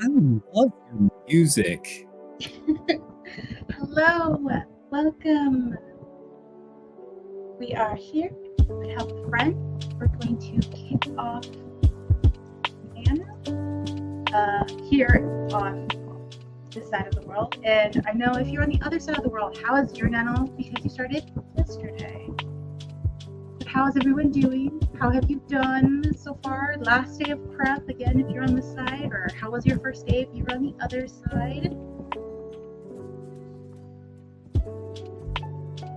love your music. Hello, welcome. We are here to help a friend. We're going to kick off NaNo here on this side of the world. And I know if you're on the other side of the world, how is your NaNo? Because you started yesterday. But how is everyone doing? How have you done so far? Last day of prep, again, if you're on this side, or how was your first day if you're on the other side?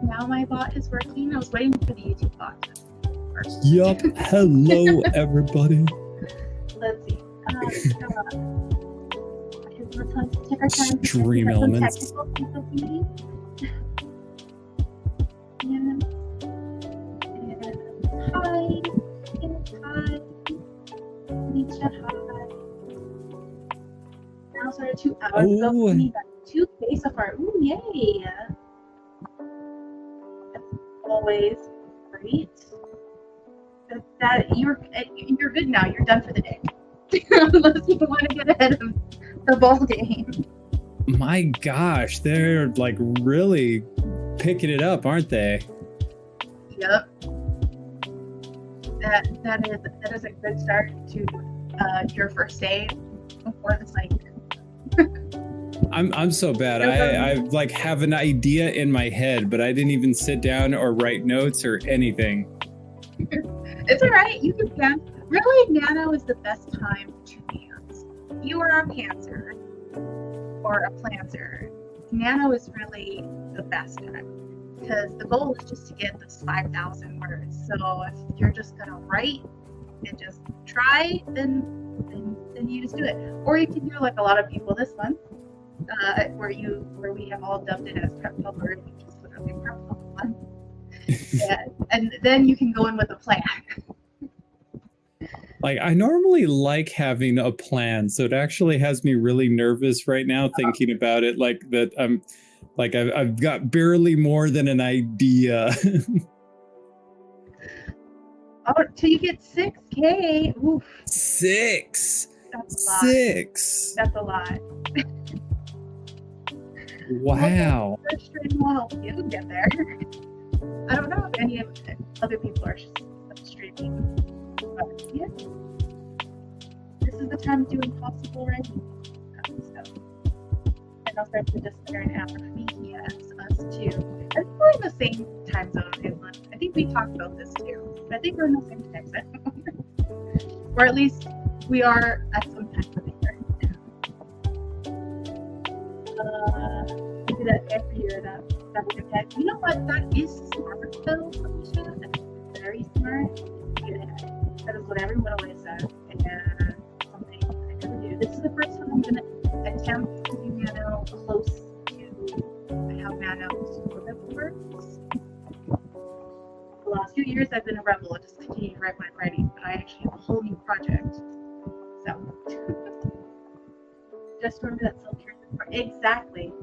Now my bot is working. I was waiting for the YouTube bot to work. Yup. Hello, everybody. Let's see. Let's take our time. Stream elements. And hi. Hi. Nietzsche, hi. Now started 2 hours ago. We need 2K so far. Ooh, yay. Always great. That you're good now. You're done for the day. Unless you want to get ahead of the ball game. My gosh, they're like really picking it up, aren't they? Yep. That is a good start to your first day before the site. I'm so bad. I like have an idea in my head, but I didn't even sit down or write notes or anything. It's all right. You can plan. Really, NaNo is the best time to pants. If you are a pantser or a planter, NaNo is really the best time because the goal is just to get this 5,000 words. So if you're just gonna write and just try, then you just do it. Or you can do like a lot of people this month. Where we have all dubbed it as prep pubber, and you just put up in prep pubber, and then you can go in with a plan. Like I normally like having a plan, so it actually has me really nervous right now thinking about it. Like that, I've got barely more than an idea. Oh, till you get 6K. Oof. 6. That's a lot. 6. That's a lot. Wow. First stream will help you get there. I don't know if any of other people are streaming, but yeah, this is the time to do impossible writing stuff. And I'll start to disappear an hour for me. Yes, us too. I think we're in the same time zone, Island. I think we talked about this too. But I think we're in the same time zone, or at least we are at some time of the year. Do that every year. That would impact. You know what? That is smart though, Felicia. That's very smart. Yeah, that is what everyone always says, and something I never do. This is the first time I'm gonna attempt to do NaNo close to how NaNo sort of works. The last few years I've been a rebel. I just continue to write my writing, but I actually have a whole new project. So just remember that self-care. Exactly.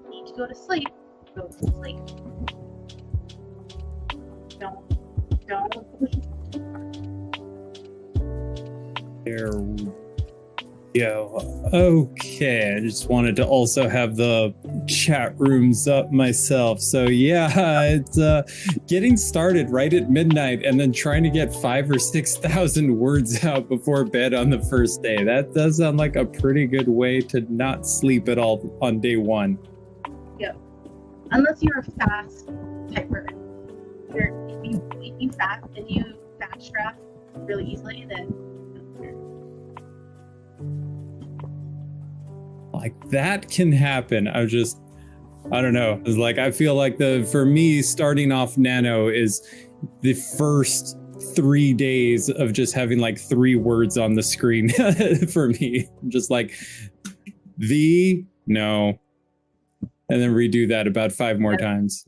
You need to go to sleep. Go to sleep. Don't push it too far. There we go. Okay, I just wanted to also have the chat rooms up myself. So yeah, it's getting started right at midnight and then trying to get 5,000 or 6,000 words out before bed on the first day. That does sound like a pretty good way to not sleep at all on day one. Yep. Unless you're a fast typer. If you fast and you batch draft really easily, then like that can happen. I don't know. It's like I feel like for me starting off NaNo is the first 3 days of just having like 3 words on the screen for me. Just like no, and then redo that about 5 more times.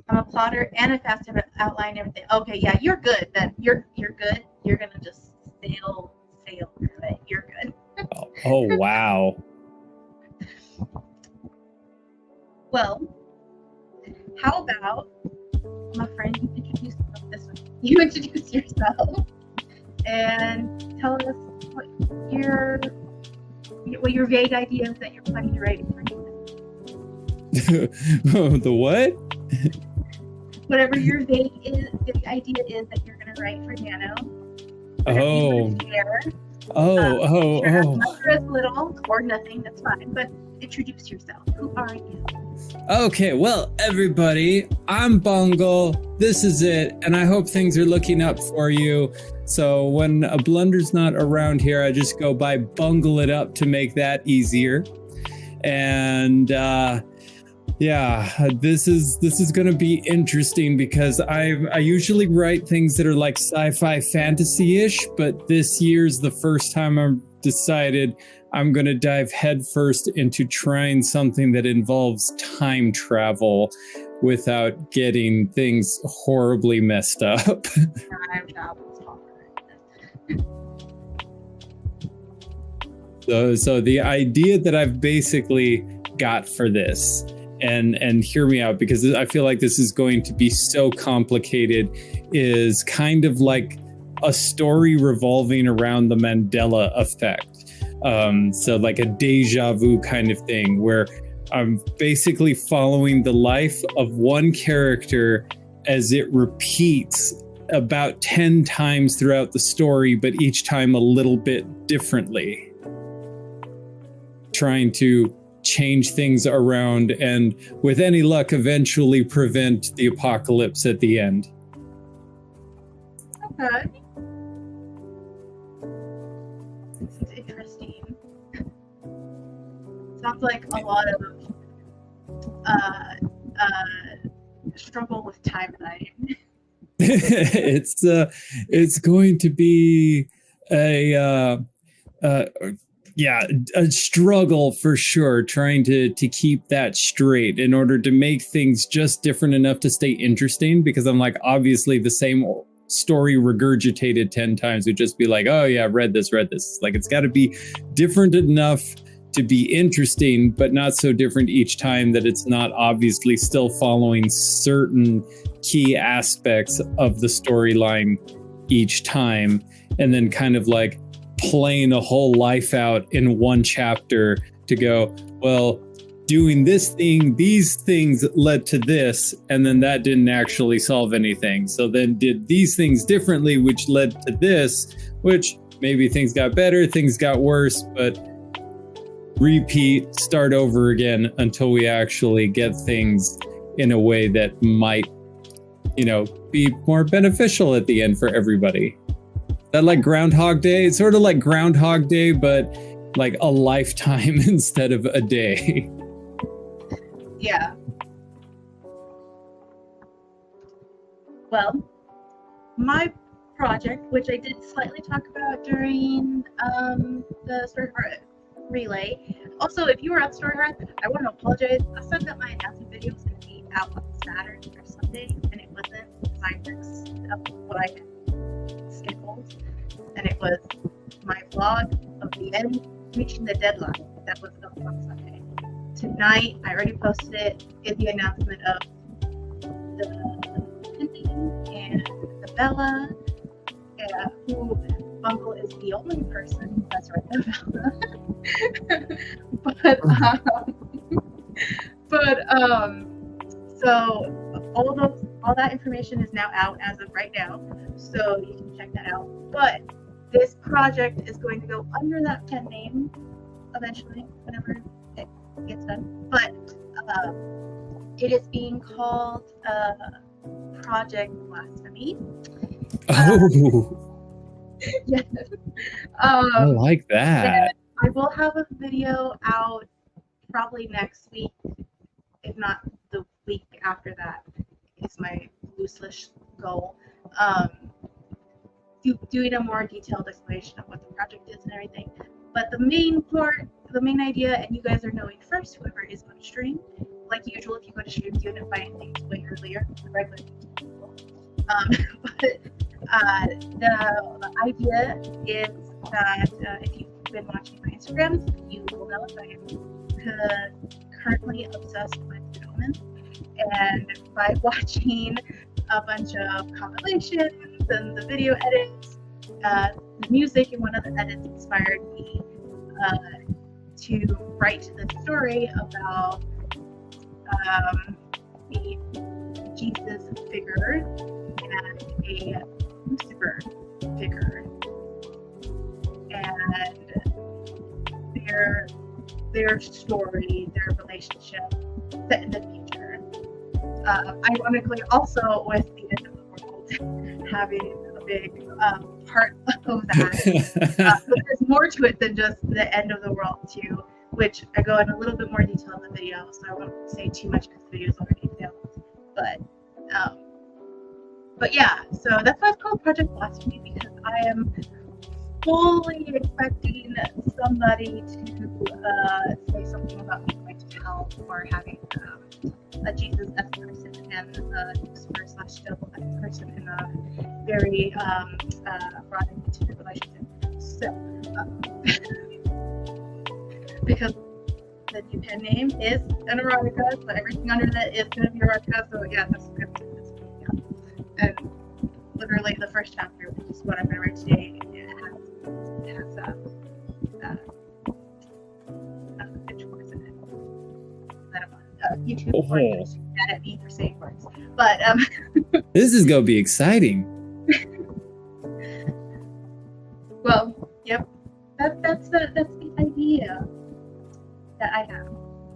I'm a plotter and a fast outline everything. Okay, yeah, you're good. Then you're good. You're gonna just sail through it. You're good. Oh wow. Well, how about, my friend, you introduce yourself this way. You introduce yourself and tell us what your what your vague ideas that you're planning to write for Nano. The what? Whatever your vague idea is that you're going to write for Nano. Oh. Share, Oh. as much or as little or nothing, that's fine. But introduce yourself. Who are you? Okay, well, everybody, I'm Bungle. This is it, and I hope things are looking up for you. So when a blunder's not around here, I just go by Bungle It Up to make that easier. And this is going to be interesting because I usually write things that are like sci-fi fantasy-ish, but this year's the first time I've decided I'm going to dive headfirst into trying something that involves time travel without getting things horribly messed up. Time travel is hard. So the idea that I've basically got for this, and hear me out because I feel like this is going to be so complicated, is kind of like a story revolving around the Mandela effect. So like a deja vu kind of thing where I'm basically following the life of one character as it repeats about 10 times throughout the story, but each time a little bit differently. Trying to change things around and, with any luck, eventually prevent the apocalypse at the end. Okay. This is interesting. Sounds like a lot of struggle with timeline. It's going to be a struggle for sure, trying to keep that straight in order to make things just different enough to stay interesting, because I'm like, obviously the same story regurgitated 10 times would just be like, oh yeah, read this. Like, it's got to be different enough to be interesting, but not so different each time that it's not obviously still following certain key aspects of the storyline each time, and then kind of like playing a whole life out in one chapter to go, well, doing this thing, these things led to this, and then that didn't actually solve anything. So then did these things differently, which led to this, which maybe things got better, things got worse, but repeat, start over again until we actually get things in a way that might, be more beneficial at the end for everybody. That like Groundhog Day? It's sort of like Groundhog Day, but like a lifetime instead of a day. Yeah. Well, my project, which I did slightly talk about during the Storyheart relay. Also, if you were at Storyheart, I want to apologize. I said that my announcement video was going to be out on Saturday or Sunday, and it wasn't. I mixed up what I had scheduled, and it was my vlog of the end reaching the deadline that was up on Sunday. Tonight, I already posted it in the announcement of the ending and the Bella, who Bungle is the only person that's right the Bella. So all that information is now out as of right now, so you can check that out. But this project is going to go under that pen name eventually, whenever it gets done. But it is being called Project Blasphemy. Yes. I like that. I will have a video out probably next week, if not the week after that. Is my loose-ish goal. Doing a more detailed explanation of what the project is and everything. But the main idea, and you guys are knowing first, whoever is on stream. Like usual, if you go to stream, you end up finding things way earlier. The regular people. The idea is that if you've been watching my Instagrams, you will know that I am currently obsessed with omens. And by watching a bunch of compilations and the video edits, the music in one of the edits inspired me to write the story about a Jesus figure and a Lucifer figure, and their story, their relationship set in the future. Ironically, also with the end of the world having a big part of that. But there's more to it than just the end of the world too, which I go in a little bit more detail in the video, so I won't say too much because the video is already filmed. But yeah, so that's why it's called Project Blasphemy, because I am fully expecting somebody to say something about me going to hell for having a Jesus-esque person and a Lucifer/devil-esque person in a very erotic intimate relationship. So, because the new pen name is an erotica, so everything under that is going to be erotica. So yeah, that's good. And literally the first chapter, which is what I'm going to write today, has pitch words in it. I don't know. YouTube words mad at me for saying words, but this is going to be exciting. Well, yep. That's the idea that I have,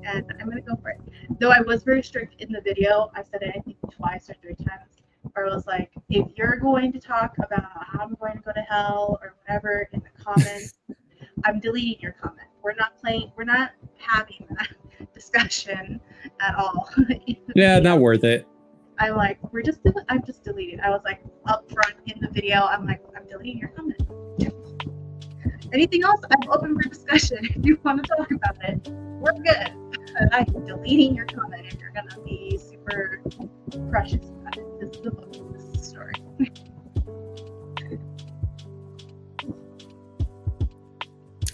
and I'm gonna go for it. Though I was very strict in the video. I said it I think twice or 3 times. Where I was like, if you're going to talk about how I'm going to go to hell or whatever in the comments, I'm deleting your comment. We're not having that discussion at all. Yeah, not worth it. I'm like, I'm just deleting. I was like up front in the video. I'm like, I'm deleting your comment. Anything else, I'm open for discussion. If you want to talk about it, we're good. But I'm deleting your comment if you're gonna be super precious about it. This is the book. This is the story.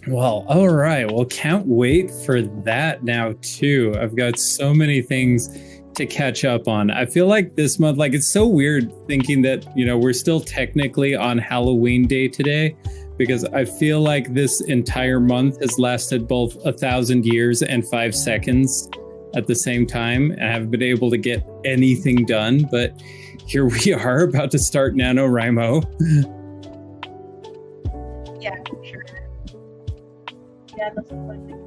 Well, all right. Well, can't wait for that now too. I've got so many things to catch up on. I feel like this month, like it's so weird thinking that, we're still technically on Halloween Day today, because I feel like this entire month has lasted both 1,000 years and 5 seconds at the same time. I haven't been able to get anything done, but here we are about to start NaNoWrimo. Yeah, for sure. Yeah, that's one thing.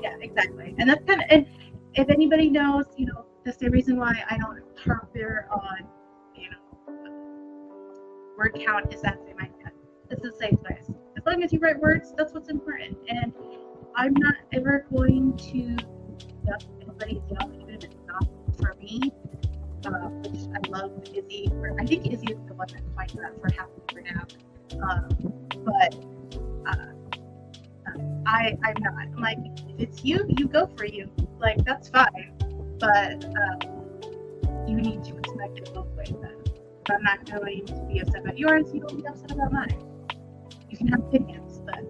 Yeah, exactly. And that's kind of, and if anybody knows, that's the reason why I don't harp there on, word count is that same idea. It's a safe place. As long as you write words, that's what's important. And I'm not ever going to duck anybody's yell, even if it's not for me. Which I love Izzy. I think Izzy is the one that coined that for half of now. But I'm not. I'm like, if it's you, you go for you. Like, that's fine. But you need to respect it both ways then. If I'm not going to be upset about yours, you don't be upset about mine. You can have opinions, but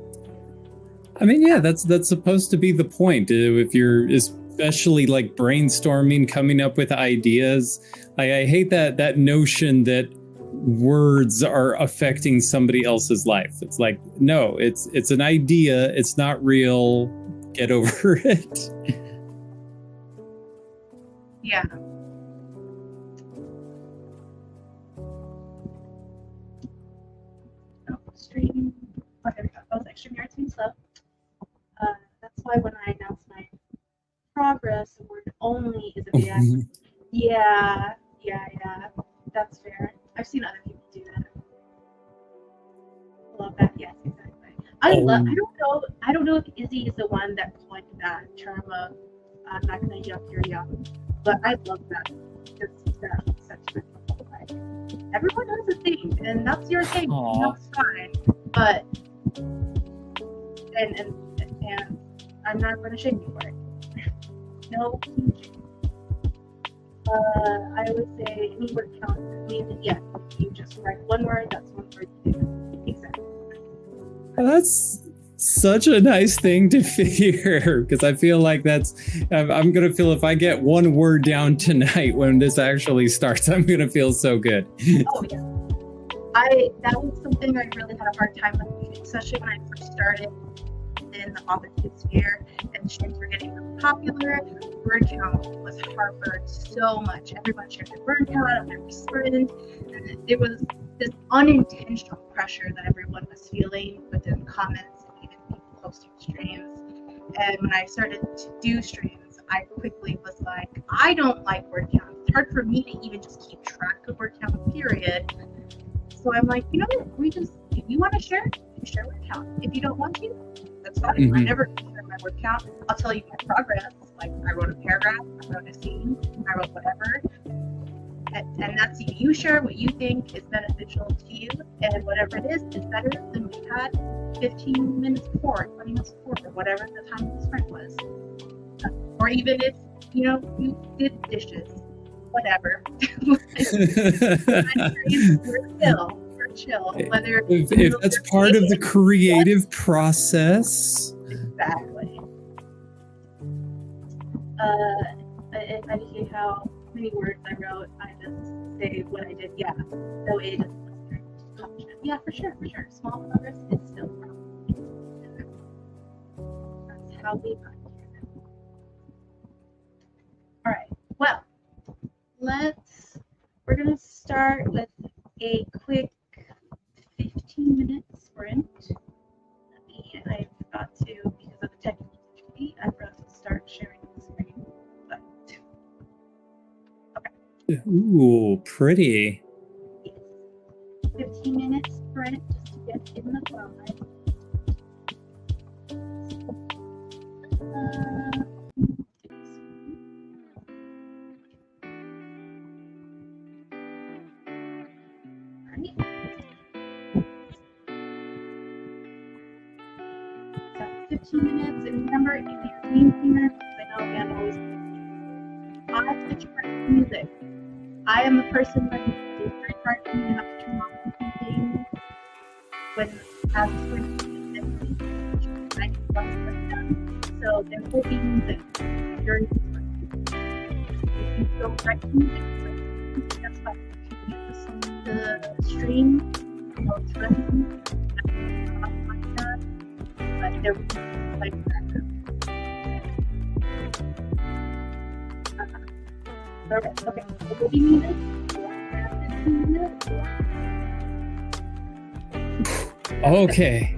I mean, yeah, that's supposed to be the point. If you're especially like brainstorming, coming up with ideas, I hate that notion that words are affecting somebody else's life. It's like, no, it's an idea. It's not real. Get over it. Yeah. Stream. Oh, there we go. I was like, StreamYard's being slow. That's why when I announce my progress, the word only is a BS. Yeah. That's fair. I've seen other people do that. Love that. Yes, exactly. I don't know if Izzy is the one that coined that term of I'm not gonna yuck your yum, but I love that because that's such a everyone has a thing, and that's your thing. And that's fine. But and I'm not going to shame you for it. No shame. I would say any word count. I mean, yeah, you just write one word. That's one word. Exactly. That's such a nice thing to figure, because I feel like I'm going to feel if I get one word down tonight when this actually starts, I'm going to feel so good. Oh, yeah. That was something I really had a hard time with, especially when I first started within the opposite sphere, and streams were getting really popular. Word count was harbored so much. Everyone shared their word count on every sprint, and it was this unintentional pressure that everyone was feeling within comments and even people posting streams. And when I started to do streams, I quickly was like, I don't like word count. It's hard for me to even just keep track of word count, period. So I'm like, you know what? If you want to share, you share word count. If you don't want to, that's fine. Mm-hmm. I never share my word count. I'll tell you my progress. Like, I wrote a paragraph, I wrote a scene, I wrote whatever. And that's you share what you think is beneficial to you, and whatever it is better than what you had 15 minutes before, 20 minutes before, or whatever the time of the sprint was. Or even if, you did dishes, whatever. We're chill. Whether if that's part of the creative process. Exactly. If I see how many words I wrote, I just say what I did. Yeah. So it doesn't accomplishment. Yeah, for sure. Small progress is still progress. That's how we got here. All right. Well, we're gonna start with a quick 15-minute sprint. I've got to, because of the technical difficulty, I've got to start sharing the screen. But okay. Ooh, pretty. Yes. 15-minute sprint just to get in the vibe. So 15 minutes, and remember, if you're being here, I know again, always I switch parts to music. I am the person that is very hard for me to have to turn off something when as a sprint I need to done. So there will be music during the sprint. If you don't like music, that's fine. You can use the stream, it's running, like that, but there will be like background. Okay, it will be music. Okay.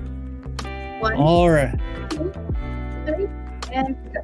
1, All right. 2, 3, and go.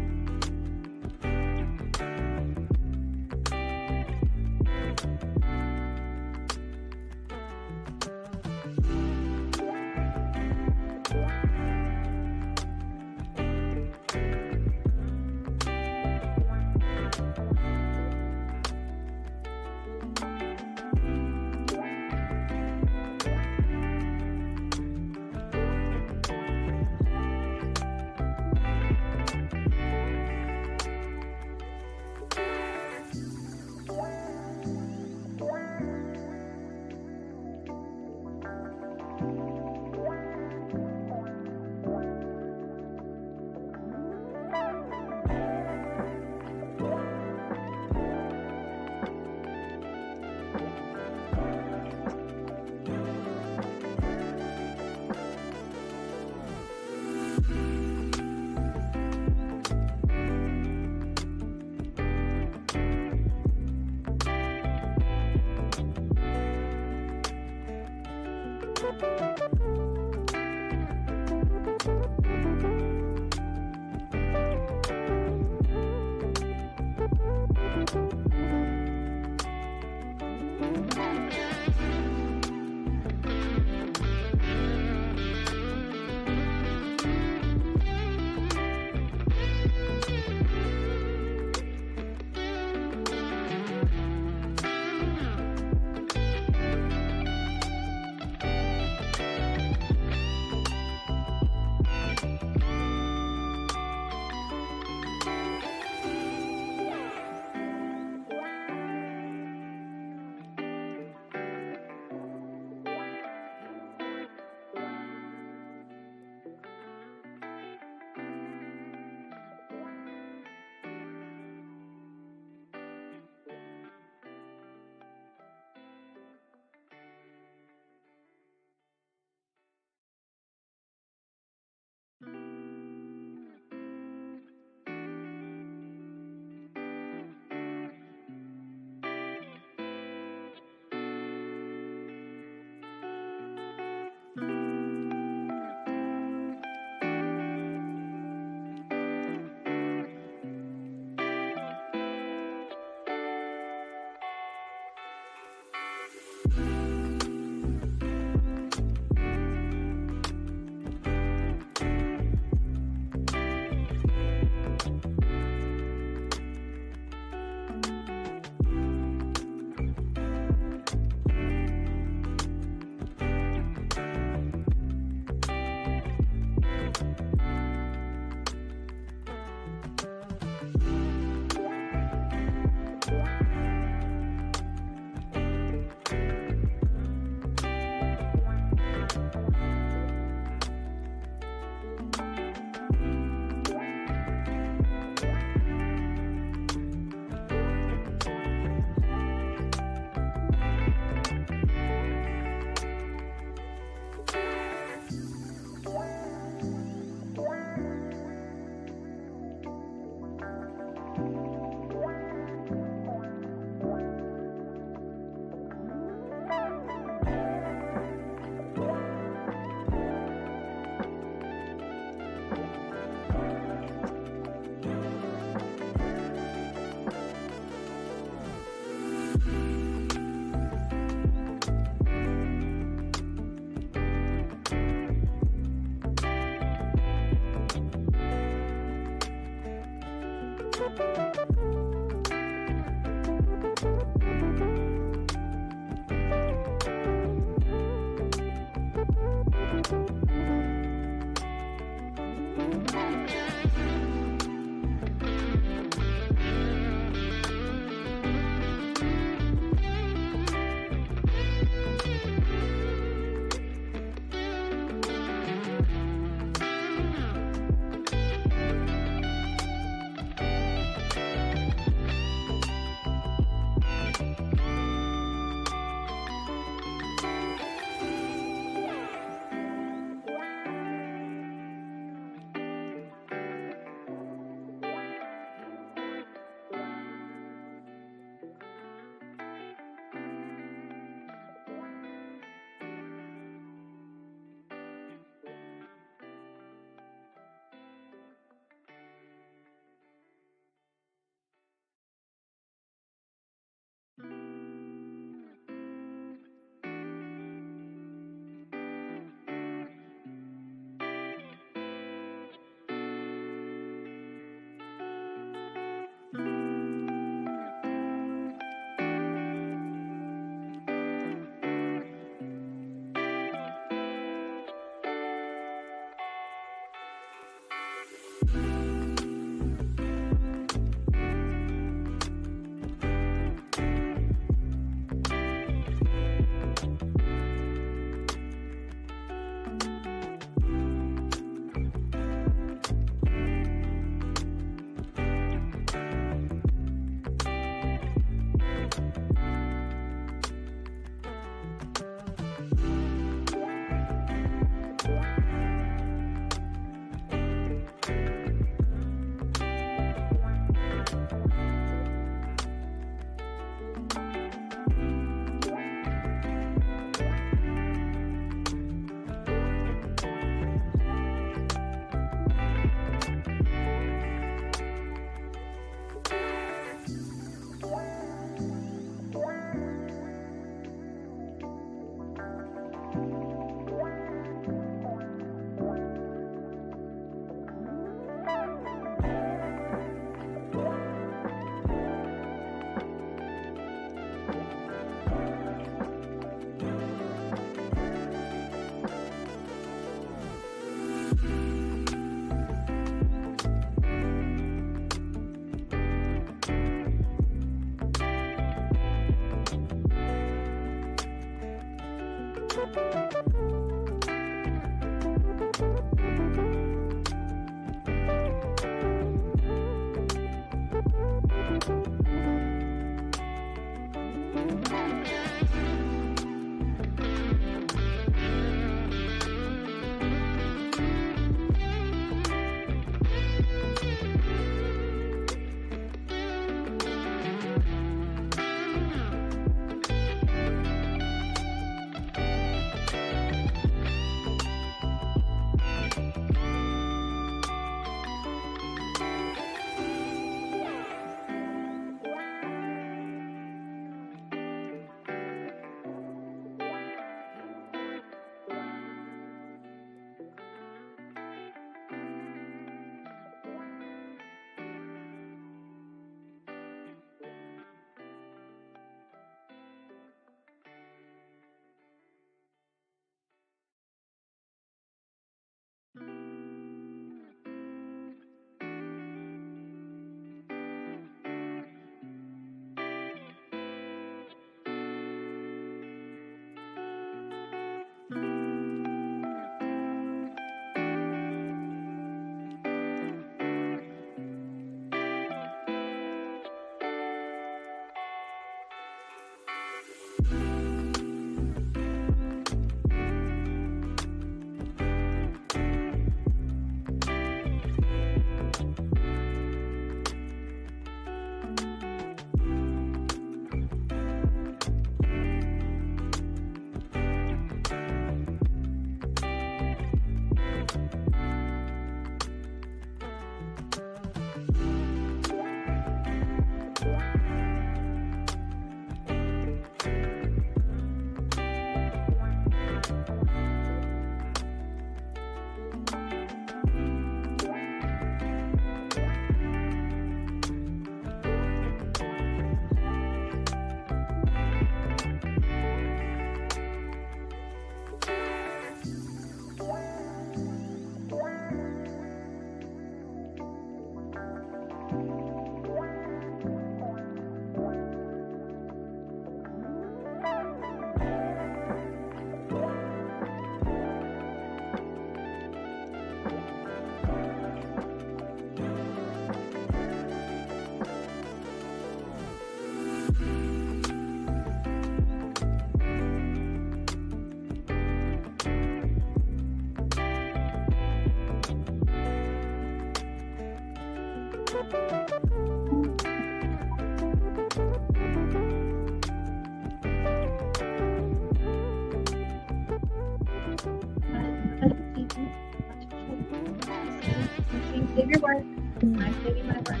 Save your work. I'm saving my work.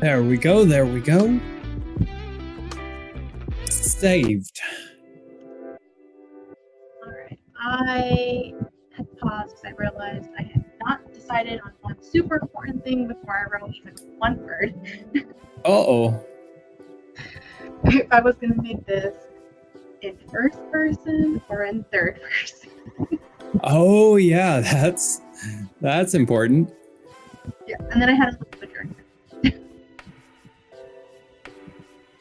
There we go. There we go. Saved. All right. I had paused because I realized I had not decided on one super important thing before I wrote even one word. Uh-oh. If I was going to make this in first person or in third person. Oh, yeah. That's important. Yeah, and then I had a little bit of drink.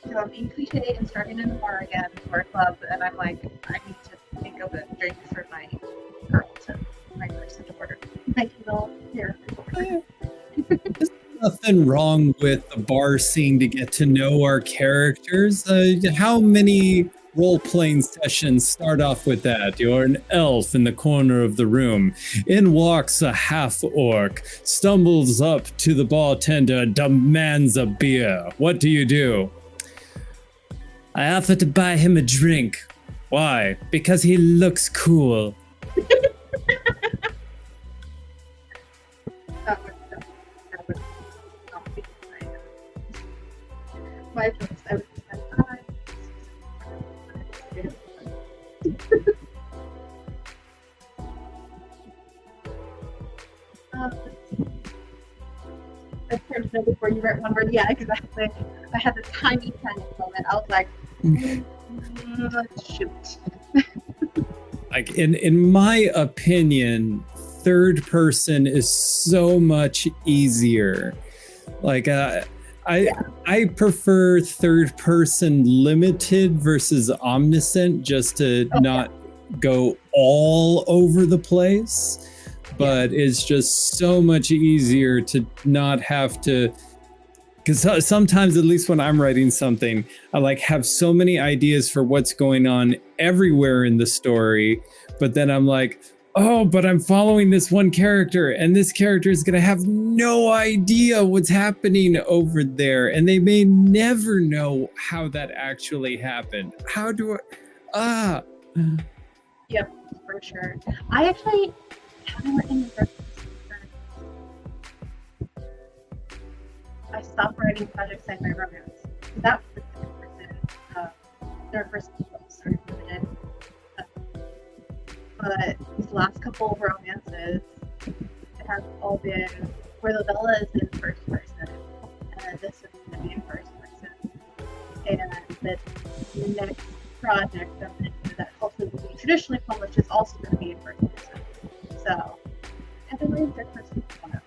So I'm being cliche and starting in the bar again or a club, and I'm like, I need to think of a drink for my girl my person to order. My little therapist order. There's nothing wrong with the bar scene to get to know our characters. How many role-playing sessions start off with that? You're an elf in the corner of the room. In walks a half-orc, stumbles up to the bartender, demands a beer. What do? I offer to buy him a drink. Why? Because he looks cool. That would not be my voice. I would spend time. I turned to know before you wrote one word. Yeah, exactly. I had this tiny panic moment. I was like, shoot. Like in my opinion, third person is so much easier. Like I prefer third person limited versus omniscient, just to not go all over the place. But it's just so much easier to not have to, because sometimes, at least when I'm writing something, I like have so many ideas for what's going on everywhere in the story, but then I'm like, oh, but I'm following this one character, and this character is going to have no idea what's happening over there, and they may never know how that actually happened. How do I... Yep, for sure. I actually haven't written the first person. I stopped writing projects like my romance. That was the third person started limited. But these last couple of romances have all been where the Bella is in first person, and this is going to be in first person. And the next project that hopefully will be traditionally published is also going to be in first person. So, I've been writing third person for a while.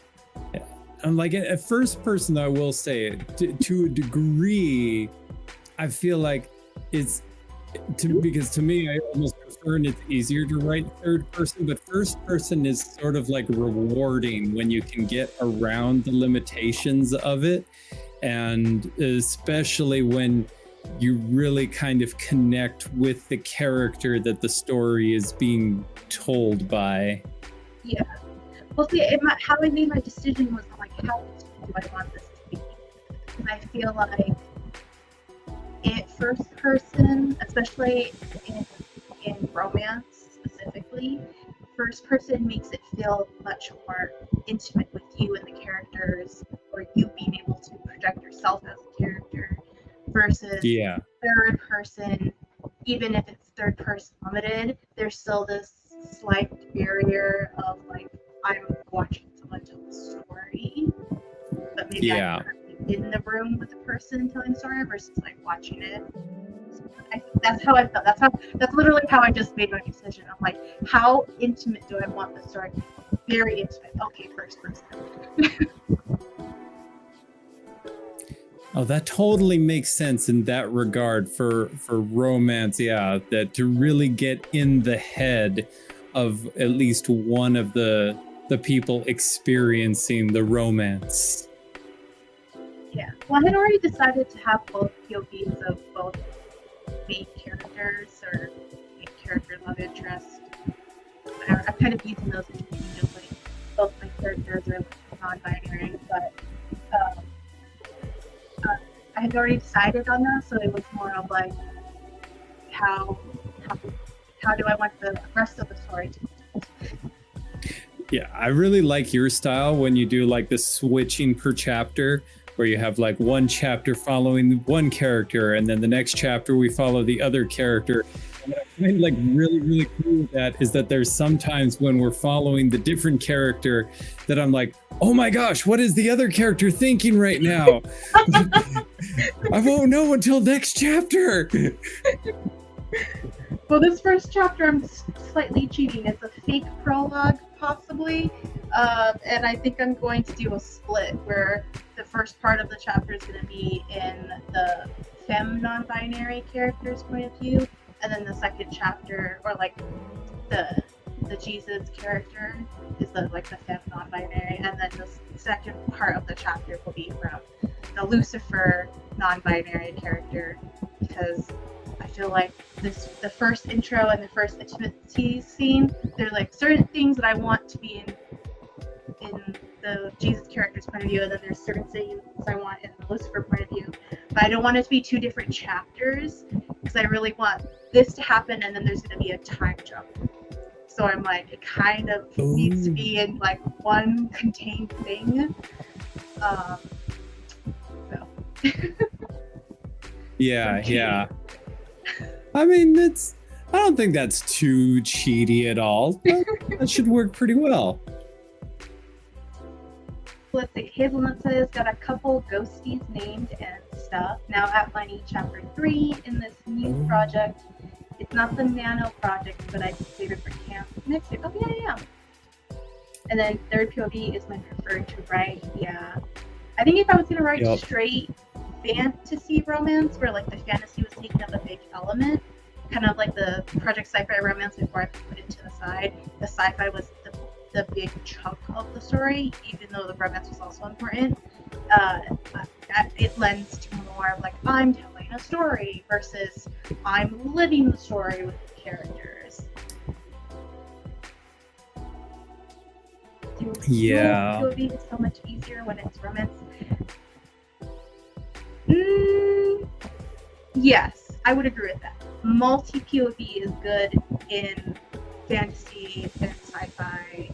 Yeah. I'm like, at first person, I will say, to a degree, I feel like it's, because to me, I almost prefer, and it's easier to write third person, but first person is sort of like rewarding when you can get around the limitations of it, and especially when you really kind of connect with the character that the story is being told by. Yeah. Well, see, how I made my decision was like, how do I want this to be? And I feel like it first person, especially in romance specifically, first person makes it feel much more intimate with you and the characters, or you being able to project yourself as a character, versus third person. Even if it's third person limited, there's still this slight barrier of like, I'm watching someone tell a story, but maybe I'm in the room with the person telling the story versus like watching it. I think that's how I felt. That's literally how I just made my decision. I'm like, how intimate do I want the story? Very intimate. Okay, first person. Oh, that totally makes sense in that regard for romance. Yeah, that to really get in the head of at least one of the people experiencing the romance. Yeah. Well, I had already decided to have both POVs of both main characters or main character love interest. I'm kind of using those interchangeably. Both my characters are non-binary, but um, I had already decided on that, so it was more of like how do I want the rest of the story to be told. Yeah, I really like your style when you do like the switching per chapter, where you have like one chapter following one character, and then the next chapter we follow the other character. And what I find like really cool with that is that there's sometimes when we're following the different character that I'm like, oh my gosh, what is the other character thinking right now? I won't know until next chapter. Well, this first chapter I'm slightly cheating. It's a fake prologue, possibly, and I think I'm going to do a split where the first part of the chapter is going to be in the femme non-binary character's point of view, and then the second chapter, or like the Jesus character, is the femme non-binary, and then the second part of the chapter will be from the Lucifer non-binary character, because I feel like the first intro and the first intimacy scene, they're like certain things that I want to be in the Jesus character's point of view, and then there's certain things I want in the Lucifer point of view. But I don't want it to be two different chapters, because I really want this to happen, and then there's going to be a time jump. So I'm like, it kind of needs to be in like one contained thing. Yeah. I mean, I don't think that's too cheaty at all. That should work pretty well. Let's see, Hazelnut says, got a couple ghosties named and stuff. Now outlining chapter 3 in this new project. It's not the NaNo project, but I consider it for camp next year. Oh, yeah. And then third POV is my preferred to write. Yeah. I think if I was going to write straight fantasy romance, where like the fantasy was taking up a big element, kind of like the project sci-fi romance before I put it to the side, the sci-fi was the big chunk of the story, even though the romance was also important. It lends to more of like, I'm telling a story versus I'm living the story with the characters. Yeah. POV is so much easier when it's romance. Yes, I would agree with that. Multi-POV is good in fantasy and sci-fi.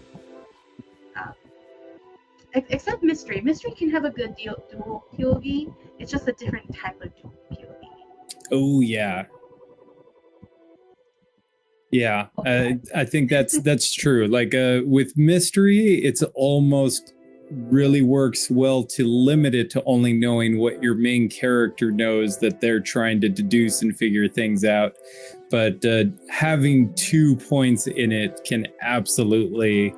Except mystery. Mystery can have a good dual POV. It's just a different type of dual POV. Oh, yeah. Yeah, I think that's true. Like with mystery, it's almost really works well to limit it to only knowing what your main character knows that they're trying to deduce and figure things out. But having 2 points in it can absolutely,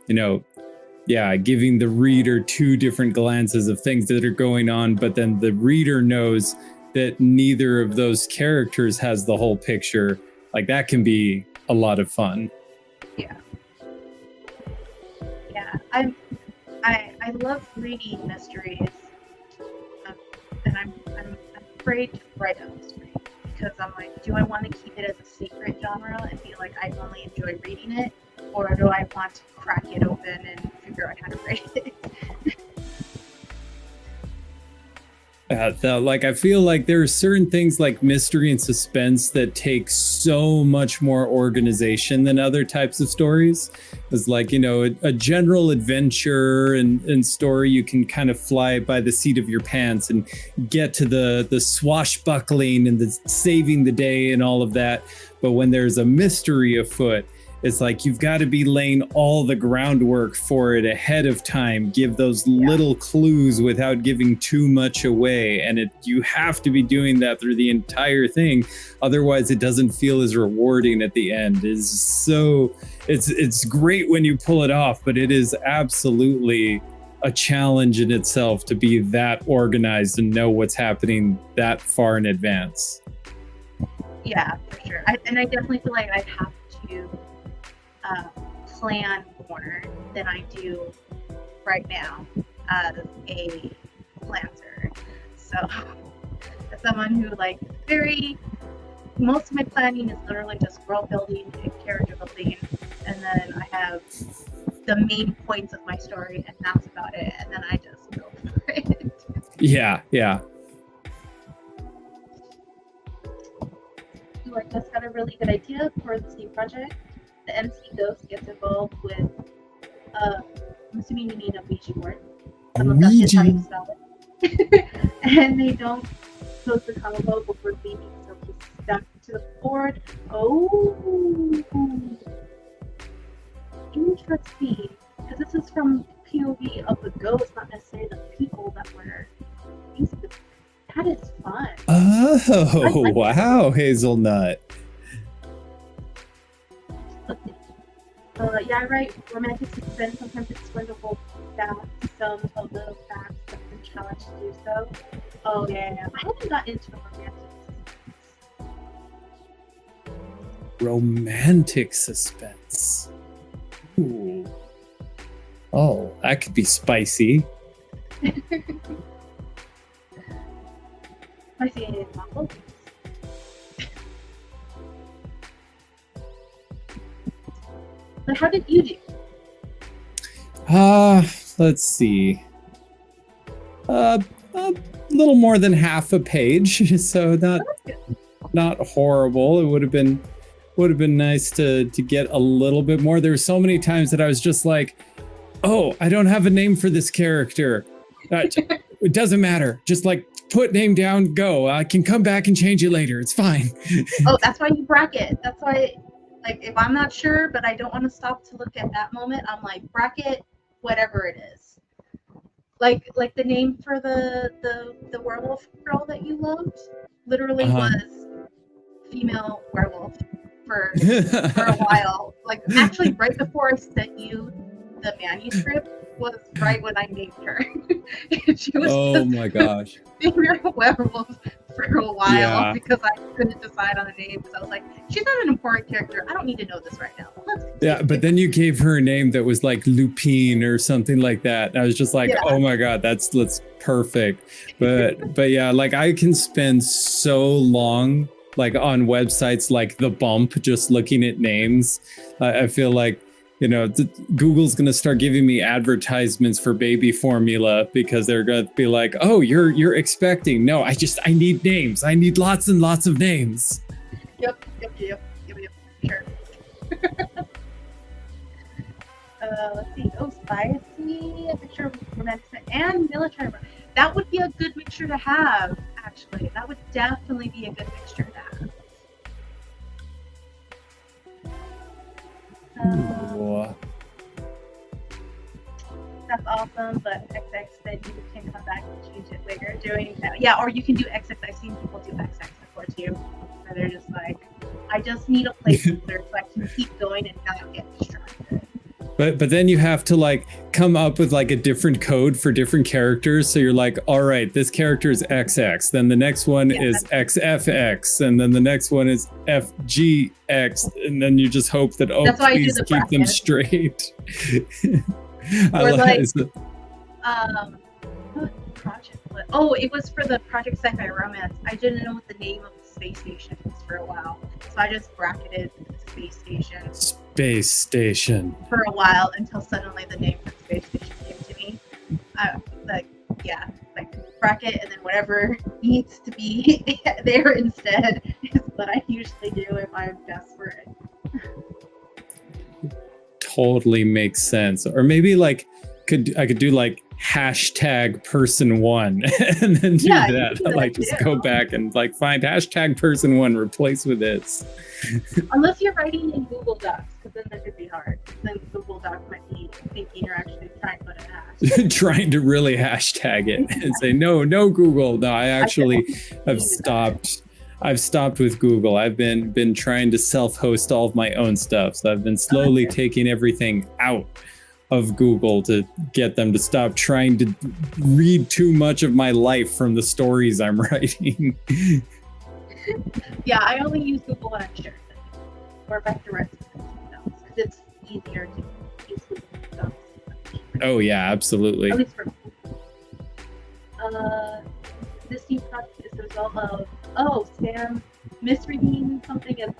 giving the reader 2 different glances of things that are going on, but then the reader knows that neither of those characters has the whole picture. Like that can be a lot of fun. Yeah. I love reading mysteries, and I'm afraid to write a mystery because I'm like, do I want to keep it as a secret genre and be like I only enjoy reading it, or do I want to crack it open and figure out how to write it? I feel like there are certain things like mystery and suspense that take so much more organization than other types of stories. It's like, a general adventure and story, you can kind of fly by the seat of your pants and get to the swashbuckling and the saving the day and all of that. But when there's a mystery afoot, it's like you've got to be laying all the groundwork for it ahead of time, give those little clues without giving too much away. And you have to be doing that through the entire thing. Otherwise, it doesn't feel as rewarding at the end. It's great when you pull it off, but it is absolutely a challenge in itself to be that organized and know what's happening that far in advance. Yeah, for sure. I definitely feel like I have to plan more than I do right now as a planter. So as someone who most of my planning is literally just world building and character building, and then I have the main points of my story, and that's about it. And then I just go for it. Yeah, yeah. I just got a really good idea for this new project. The MC Ghost gets involved with, I'm assuming you mean a Ouija board. Some of that is how you spell it. And they don't close the combo before leaving, so he's stuck to the board. Oh, interesting. Because this is from POV of the ghost, not necessarily the people that were using it. That is fun. Oh, like wow, Hazelnut. Yeah, I write romantic suspense. Sometimes it's fun to hold back some of the facts that have been challenged to do so. Oh, yeah. I haven't got into Romantic suspense. Ooh. Oh, that could be spicy. Spicy and novel. But how did you do? Let's see. A little more than half a page, so not horrible. It would have been nice to get a little bit more. There were so many times that I was just like, oh, I don't have a name for this character. It doesn't matter. Just like put name down, go. I can come back and change it later. It's fine. Oh, that's why you bracket. That's why, like, if I'm not sure, but I don't want to stop to look at that moment, I'm like, bracket whatever it is. Like the name for the werewolf girl that you loved literally was female werewolf for a while. Like, actually, right before I sent you the manuscript was right when I named her. She was my gosh. female werewolf for a while because I couldn't decide on a name because I was like, she's not an important character. I don't need to know this right now. Yeah, but then you gave her a name that was like Lupine or something like that. And I was just like, oh my God, that's perfect. But yeah, like I can spend so long like on websites like The Bump just looking at names. I feel like, you know, Google's going to start giving me advertisements for baby formula because they're going to be like, oh, you're expecting. No, I need names. I need lots and lots of names. Yep. Sure. Let's see. Oh, spicy, a picture of romantic and military. That would be a good mixture to have, actually. That would definitely be a good mixture to have. That's awesome, but XX then you can come back and change it later. Or you can do XX. I've seen people do XX before too, where they're just like, I just need a placeholder so I can keep going and not get distracted. But then you have to like come up with like a different code for different characters. So you're like, all right, this character is XX. Then the next one is XFX. And then the next one is FGX. And then you just hope that, please keep them straight. It was for the Project Sci-Fi Romance. I didn't know what the name of the space station was for a while. So I just bracketed space station. Space station. For a while until suddenly the name for the space station came to me. Bracket and then whatever needs to be there instead is what I usually do if I'm desperate. Totally makes sense. Or maybe like I could do like #person1 and then do that. Like just go back and like find #person1, replace with this. Unless you're writing in Google Docs, because then that could be hard. Then Google Docs might be thinking you're actually trying to put an hash. Trying to really hashtag it and say, no, Google. No, I actually have stopped. I've stopped with Google. I've been trying to self-host all of my own stuff. So I've been slowly taking everything out of Google to get them to stop trying to read too much of my life from the stories I'm writing. Yeah, I only use Google when I'm sharing it. Or if I have to write because it's easier to use Google Docs. Oh yeah, absolutely. At least for me. This new project is the result of Sam misreading something as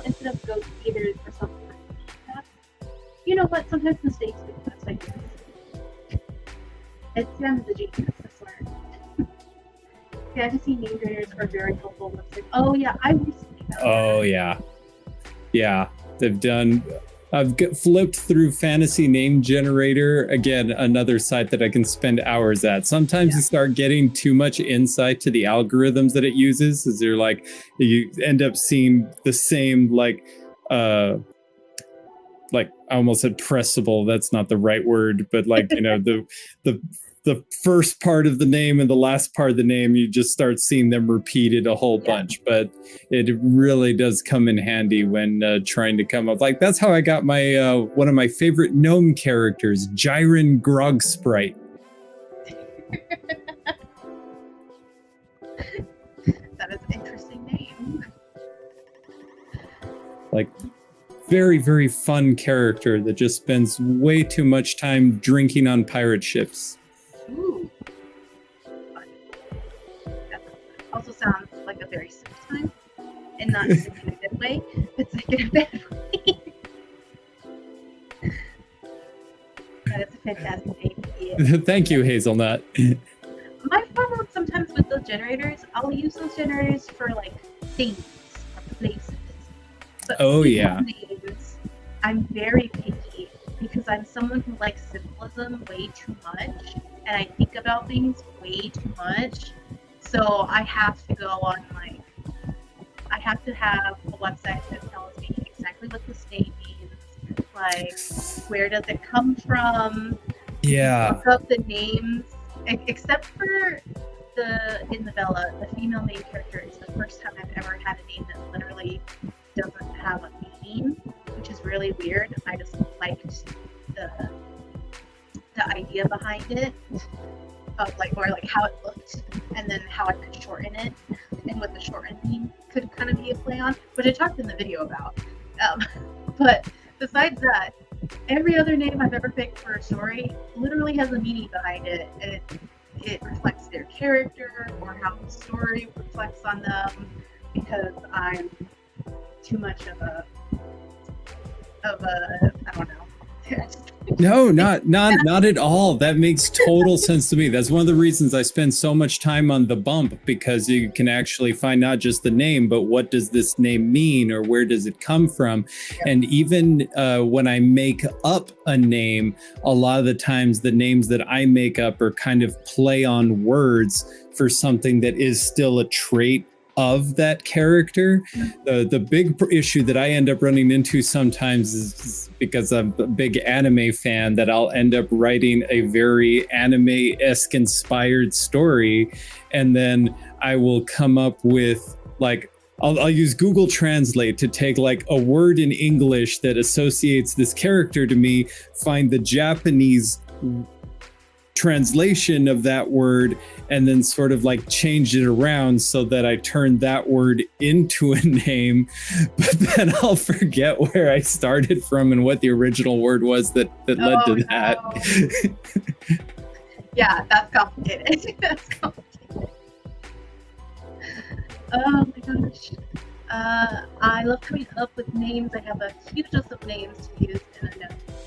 instead of go theaters or something like that. you know what? Sometimes mistakes make the best ideas. It's Sam is a genius, I swear. Fantasy name generators are very helpful. Like, oh yeah, I recently found Oh yeah. Yeah. They've done I've flipped through Fantasy Name Generator, again, another site that I can spend hours at. Sometimes you start getting too much insight to the algorithms that it uses, as you're like, you end up seeing the same, like I almost said pressable. That's not the right word, but like, you know, the first part of the name and the last part of the name, you just start seeing them repeated a whole bunch. But it really does come in handy when trying to come up. Like, that's how I got my one of my favorite gnome characters, Gyron Grog Sprite. That is an interesting name. Like, very, very fun character that just spends way too much time drinking on pirate ships. Ooh. Fun. That also sounds like a very sick time, and not just in a good way, but like in a bad way. That is a fantastic name. Yeah. Thank you, Hazelnut. My problem sometimes with those generators, I'll use those generators for like things or places. But names, I'm very picky because I'm someone who likes symbolism way too much, and I think about things way too much. So I have to go on I have to have a website that tells me exactly what this name means, like where does it come from. Yeah. Look up the names, except for in the Bella, the female main character is the first time I've ever had a name that literally doesn't have a meaning, which is really weird. I just liked the idea behind it, of how it looked, and then how I could shorten it, and what the shortening could kind of be a play on, which I talked in the video about. But besides that, every other name I've ever picked for a story literally has a meaning behind it. It reflects their character or how the story reflects on them, because I'm too much of a I don't know. No, not at all. That makes total sense to me. That's one of the reasons I spend so much time on the bump, because you can actually find not just the name, but what does this name mean, or where does it come from? And even when I make up a name, a lot of the times the names that I make up are kind of play on words for something that is still a trait of that character. The big issue that I end up running into sometimes is because I'm a big anime fan, that I'll end up writing a very anime-esque inspired story, and then I will come up with I'll use Google Translate to take like a word in English that associates this character to me, find the Japanese translation of that word, and then sort of like change it around so that I turn that word into a name, but then I'll forget where I started from and what the original word was that led to that. Yeah, that's complicated. That's complicated. Oh my gosh. I love coming up with names. I have a huge list of names to use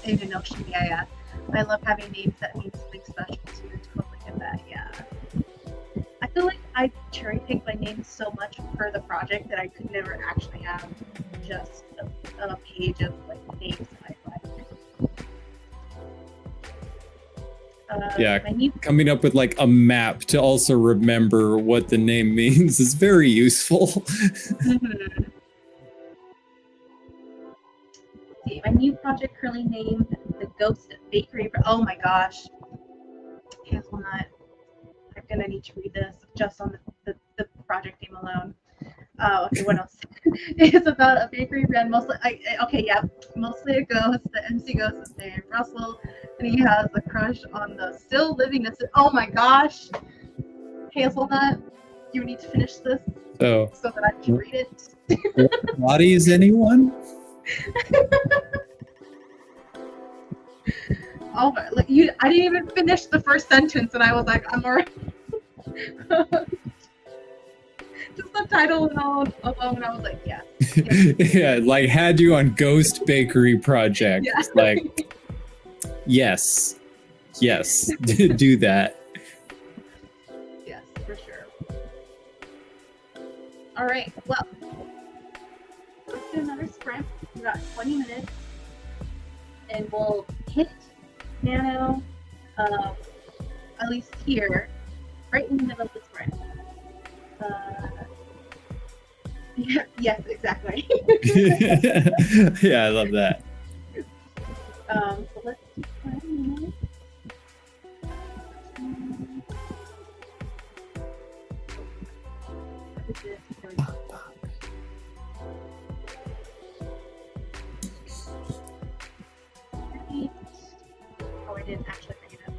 in a Notion. Yeah. I love having names that mean something special to you. Totally get that. Yeah. I feel like I cherry pick my names so much for the project that I could never actually have just a page of like names that I like. Coming up with like a map to also remember what the name means is very useful. Mm-hmm. My new project currently named The Ghost Bakery. Oh my gosh. Hazelnut. I'm gonna need to read this just on the project name alone. Okay, what else? It's about a bakery brand, mostly a ghost. The MC ghost is named Russell, and he has a crush on the still living assistant. Oh my gosh. Hazelnut, you need to finish this so that I can read it. Bodies anyone? Oh, I didn't even finish the first sentence, and I was like, I'm already. Just the title alone, and I was like, yeah. Yeah, like had you on Ghost Bakery Project. Yeah. Like, yes, do that. Yes, for sure. All right, well, let's do another sprint. We got 20 minutes, and we'll hit Nano, at least here, right in the middle of the sprint. Yeah, yes, exactly. Yeah, I love that. So let's do 5 minutes. Oh, I didn't actually bring it up.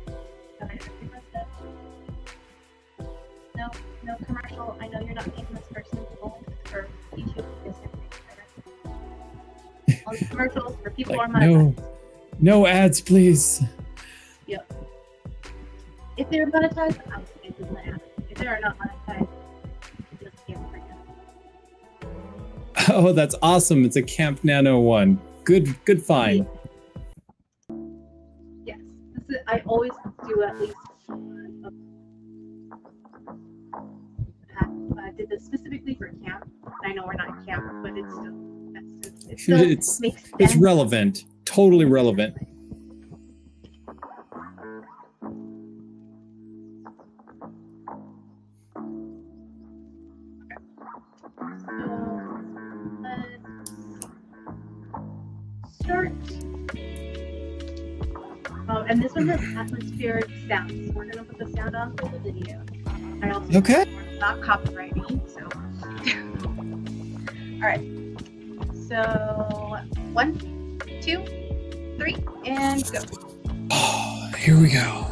Can I actually press that? No, no commercial. I know you're not making this person old for YouTube. All the commercials for people Like, on my no ads, please. Yep. If they're monetized, I'll get them ad. If they are not monetized, just can't bring it. Oh, that's awesome. It's a Camp Nano one. Good find. Yes. I always do at least I did this specifically for camp. I know we're not camp, but it's still makes sense. It's relevant. Totally relevant. Start. Oh, and this one has atmospheric sound, so we're gonna put the sound on for the video. I also not copywriting, so. All right. So 1, 2, 3, and go. Oh, here we go.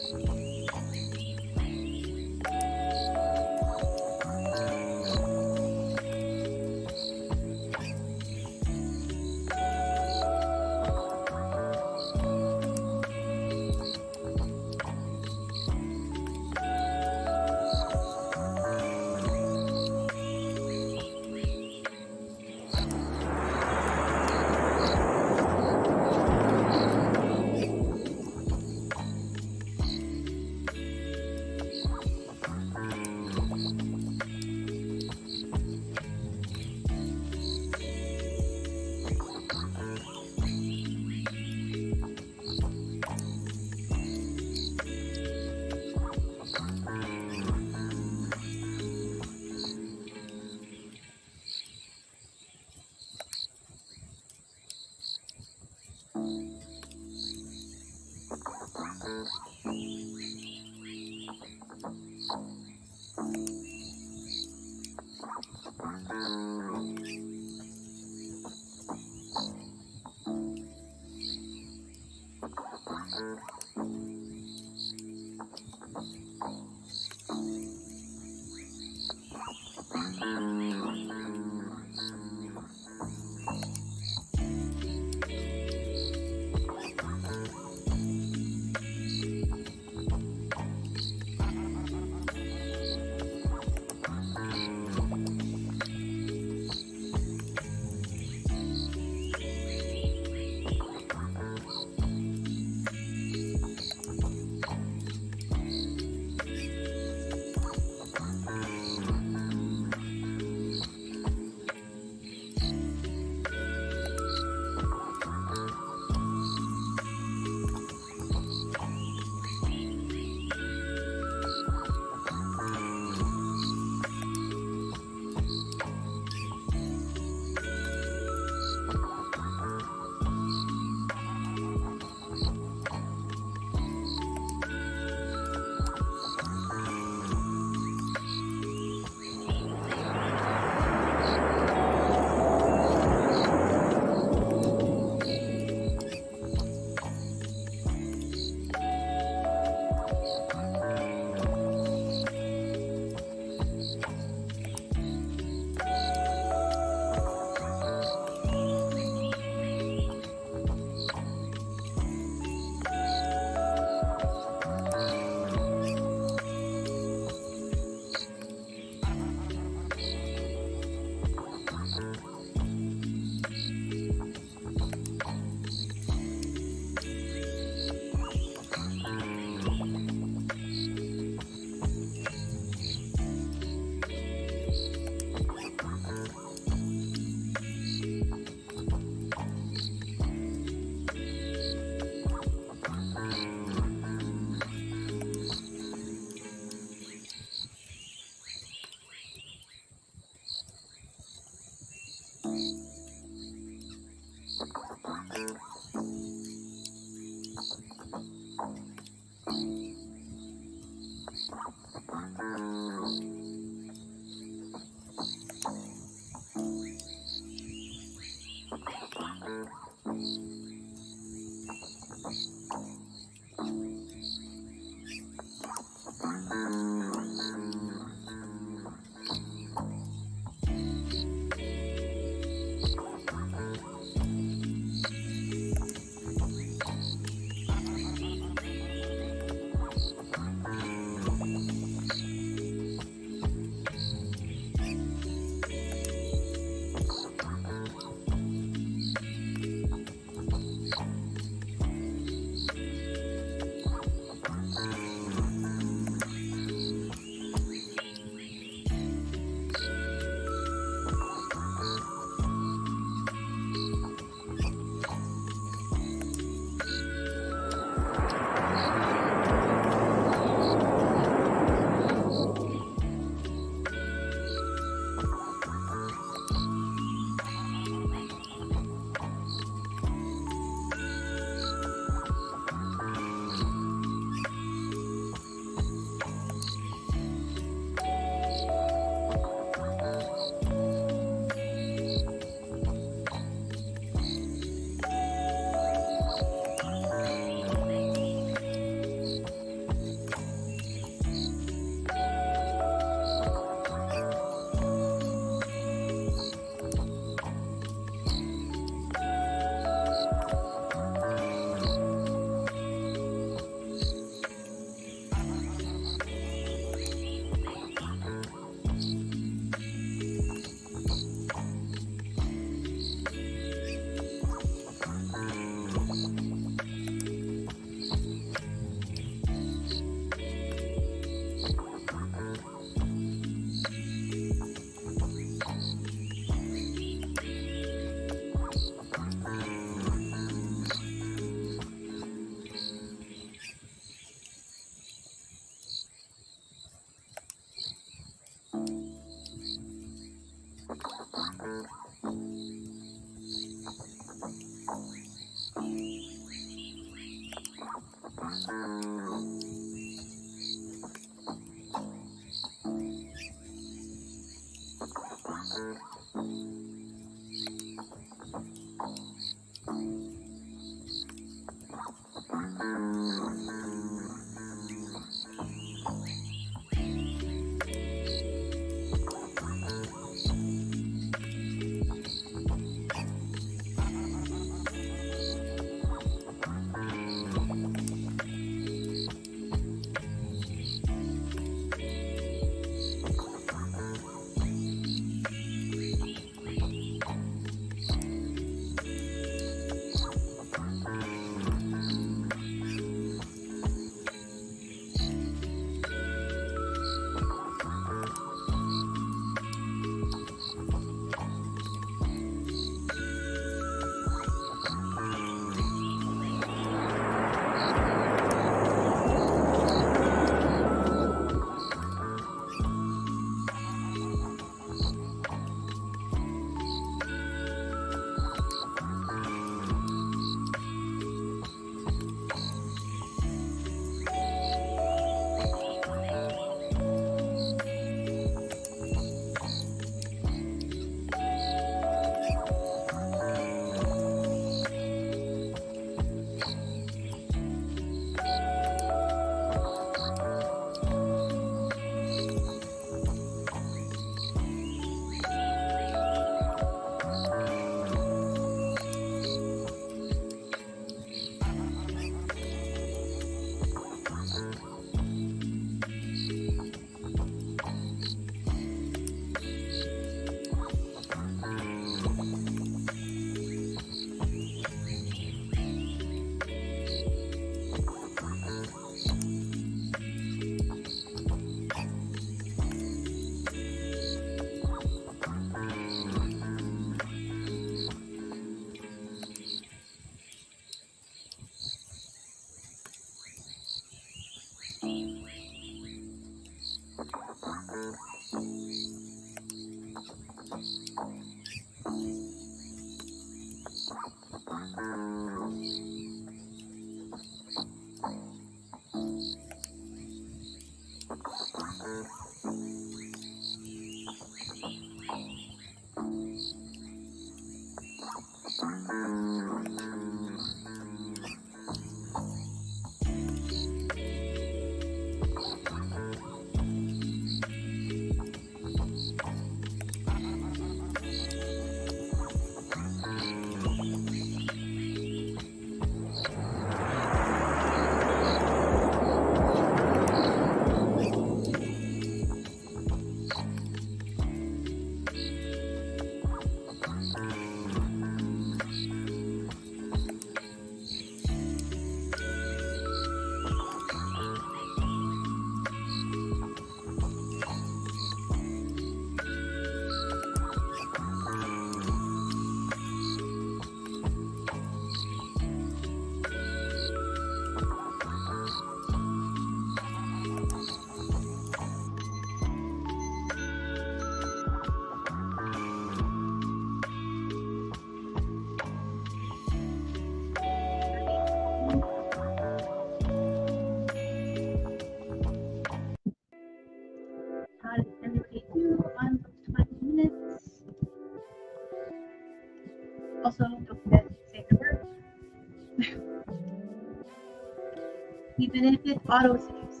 And if it auto saves,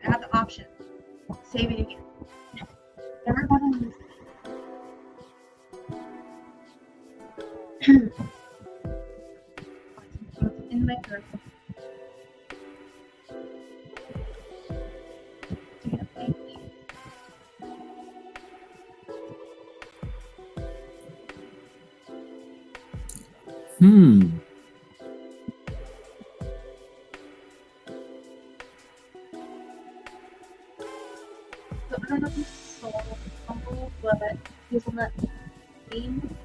I have the option. Save it again. Never got on this. In my purse. So I don't know if you saw humble, but hazelnut cream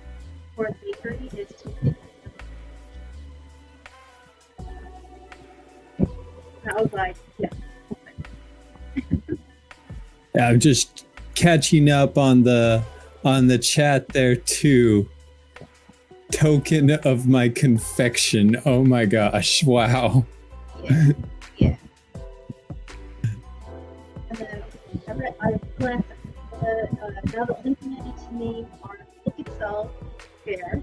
for a bakery is too. I was like, yeah. I'm just catching up on the chat there too. Token of my confection. Oh my gosh! Wow. Yeah. Yeah. And then I glanced at now the only thing I need to name are Book Itself, Fair,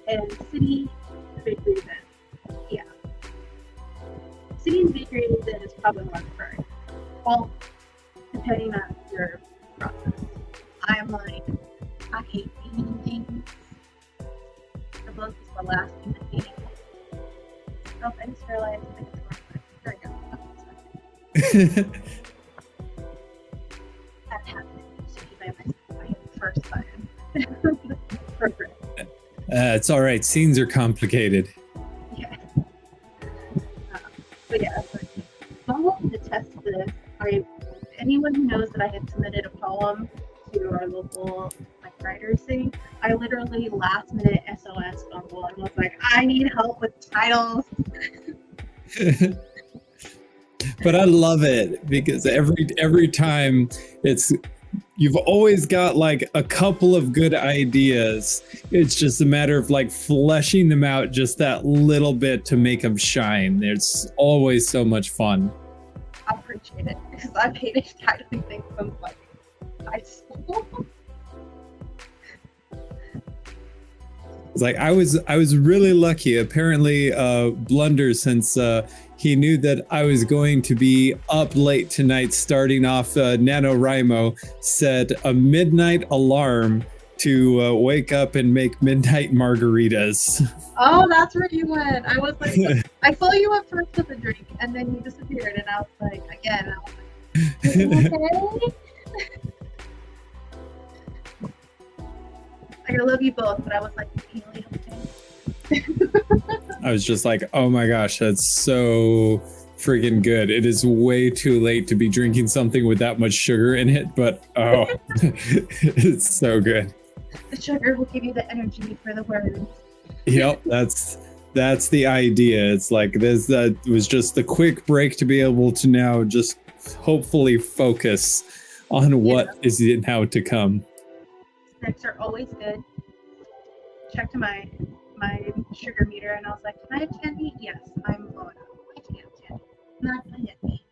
and City Bakery Event. Yeah. City and Bakery Event is probably one preferred. Well, depending on your process. I am like, I hate painting things. The book is the last thing to paint. Oh, I just realized I think it's there we go. That happened to me by myself. I hit the first button. Perfect. It's all right. Scenes are complicated. Yeah. But yeah, following the test of this, anyone who knows that I had submitted a poem to our local writers thing, I literally last minute SOS fumble and was like, I need help with titles. But I love it because every time you've always got like a couple of good ideas. It's just a matter of like fleshing them out just that little bit to make them shine. It's always so much fun. I appreciate it because I've hated titling things since like high school. It's like I was really lucky. Apparently, Blunder, since he knew that I was going to be up late tonight, starting off NaNo Wrimo, set a midnight alarm to wake up and make midnight margaritas. Oh, that's where you went. I was like, I saw you went first with a drink, and then you disappeared, and I was like, again, I was like, okay. I love you both, but I was like, really okay. I was just like, oh my gosh, that's so freaking good. It is way too late to be drinking something with that much sugar in it, but oh, it's so good. The sugar will give you the energy for the words. Yep, that's the idea. It's like this. That was just the quick break to be able to now just hopefully focus on what is now to come. Snacks are always good. Checked my sugar meter and I was like, can I have candy? Yes, I'm low enough. I can have candy. Not gonna hit me.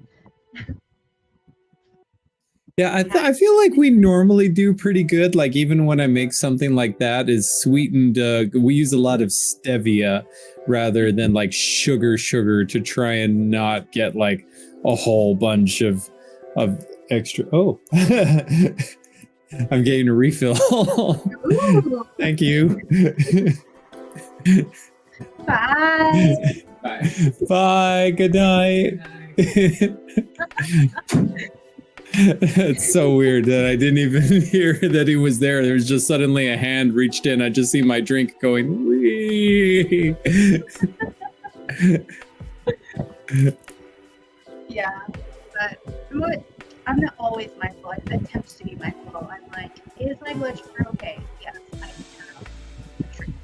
Yeah, I feel like we normally do pretty good. Like even when I make something like that is sweetened, we use a lot of stevia rather than like sugar to try and not get like a whole bunch of extra. Oh, I'm getting a refill. Thank you. Bye. Bye. Good night. It's so weird that I didn't even hear that he was there. There was just suddenly a hand reached in. I just see my drink going, wee. Yeah, but I'm not always mindful. I attempt to be mindful. I'm like, is my blood sugar okay? Yes, I have a treat.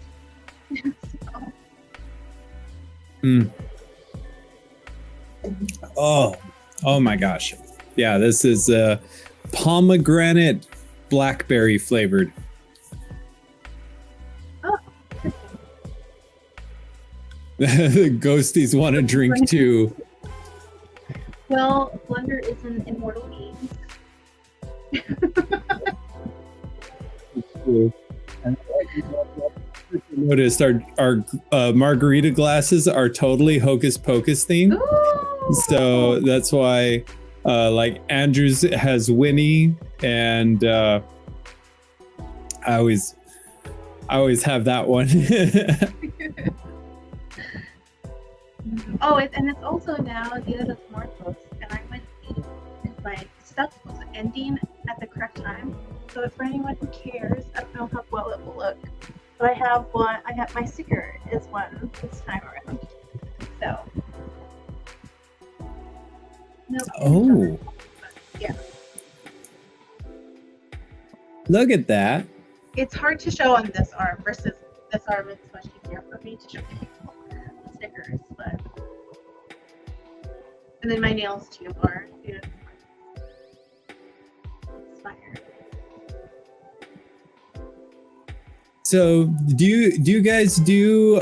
Oh my gosh. Yeah, this is pomegranate blackberry flavored. Oh. The ghosties want to drink too. Well, Blunder is an immortal being. Noticed our margarita glasses are totally Hocus Pocus themed. Ooh. So that's why like Andrews has Winnie, and I always have that one. Oh, and it's also now Dia de los Muertos, and I went eat, and my stuff was ending at the correct time. So for anyone who cares, I don't know how well it will look, but I have one. I have my sticker is one this time around. So. No. Oh. Yeah. Look at that. It's hard to show on this arm versus this arm. It's much easier for me to show people the stickers, but. And then my nails too are inspired. So do you guys do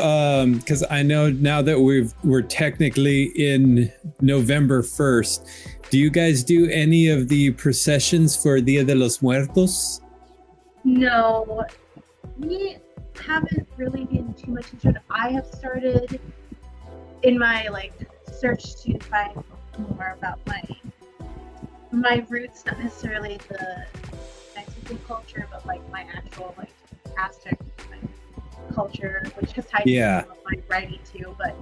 because I know now that we're technically in November 1st, do you guys do any of the processions for Dia de los Muertos? No, we haven't really been too much into it. I have started in my search to find more about my roots, not necessarily the Mexican culture, but my actual Aztec culture, which has tied to my writing too. But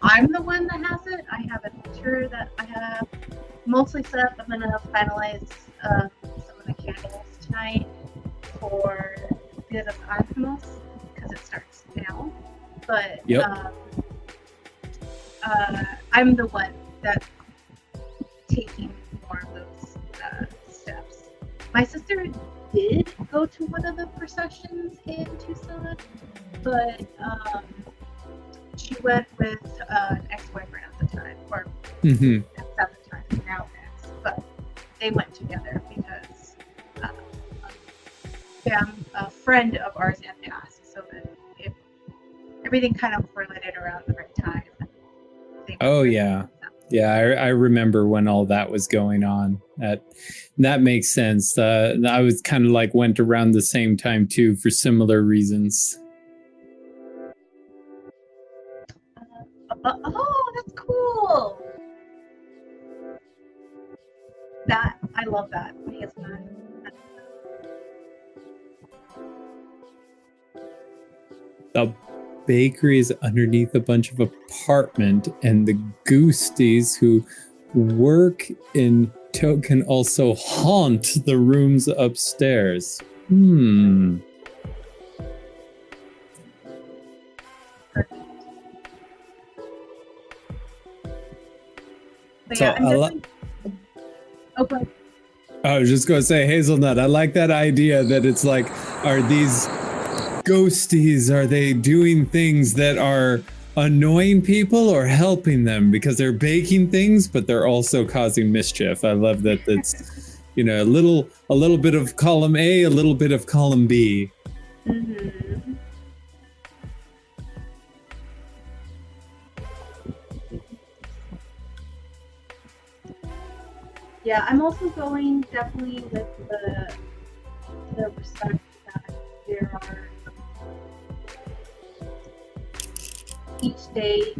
I'm the one that has it. I have a picture that I have mostly set up. I'm gonna finalize some of the candles tonight for Dia de los Muertos because it starts now. But I'm the one that's taking more of those steps. My sister did go to one of the processions in Tucson, but she went with an ex-boyfriend at the time, or at the time, now ex, but they went together because a friend of ours had passed, so that everything kind of related around the right time. Oh yeah. Yeah, I remember when all that was going on. That makes sense. I was kind of went around the same time too for similar reasons. Oh, that's cool. I love that. The bakery is underneath a bunch of apartment, and the ghosties who work in can also haunt the rooms upstairs. But so yeah, okay. I was just going to say, Hazelnut, I like that idea that it's are these ghosties, are they doing things that are annoying people or helping them? Because they're baking things, but they're also causing mischief. I love that it's, a little bit of column A, a little bit of column B. Mm-hmm. Yeah, I'm also going definitely with the respect that there are each day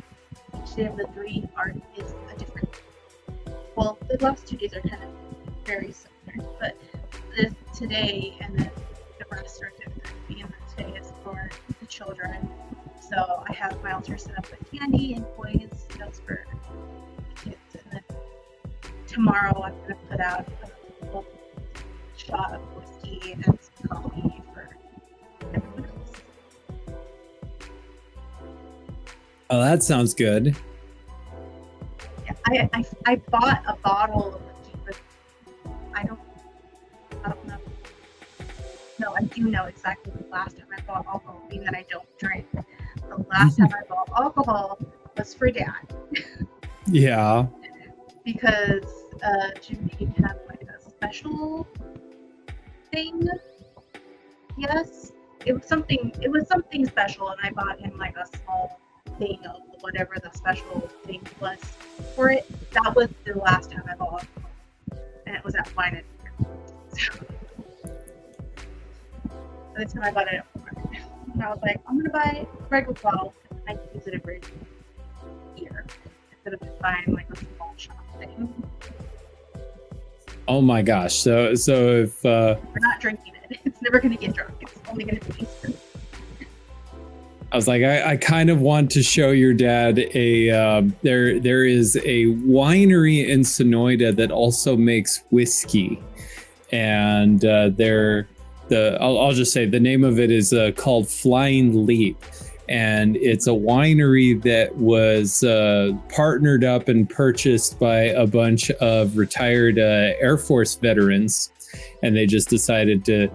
of the 3 art is a different. Well, the last 2 days are kind of very similar, but today and then the rest are different. And today is for the children, so I have my altar set up with candy and toys just for the kids, and then tomorrow I'm going to put out a little shot of whiskey and some coffee for everyone else. Oh, that sounds good. Yeah, I bought a bottle of whiskey, but I don't know. No, I do know exactly the last time I bought alcohol, being that I don't drink. The last time I bought alcohol was for Dad. Yeah. Because Jim Beam had a special thing. Yes, it was something special, and I bought him a small thing of whatever the special thing was for it. That was the last time I bought alcohol, and it was at Wine and Beer. So, by the time I bought it, and I was like, I'm gonna buy a regular bottle, and I can use it every year. instead of just buying like a small shop thing. Oh my gosh. So if We're not drinking it. It's never going to get drunk. It's only going to be. I was like, I kind of want to show your dad there is a winery in Sonoyta that also makes whiskey, and I'll just say the name of it is called Flying Leap, and it's a winery that was partnered up and purchased by a bunch of retired Air Force veterans, and they just decided to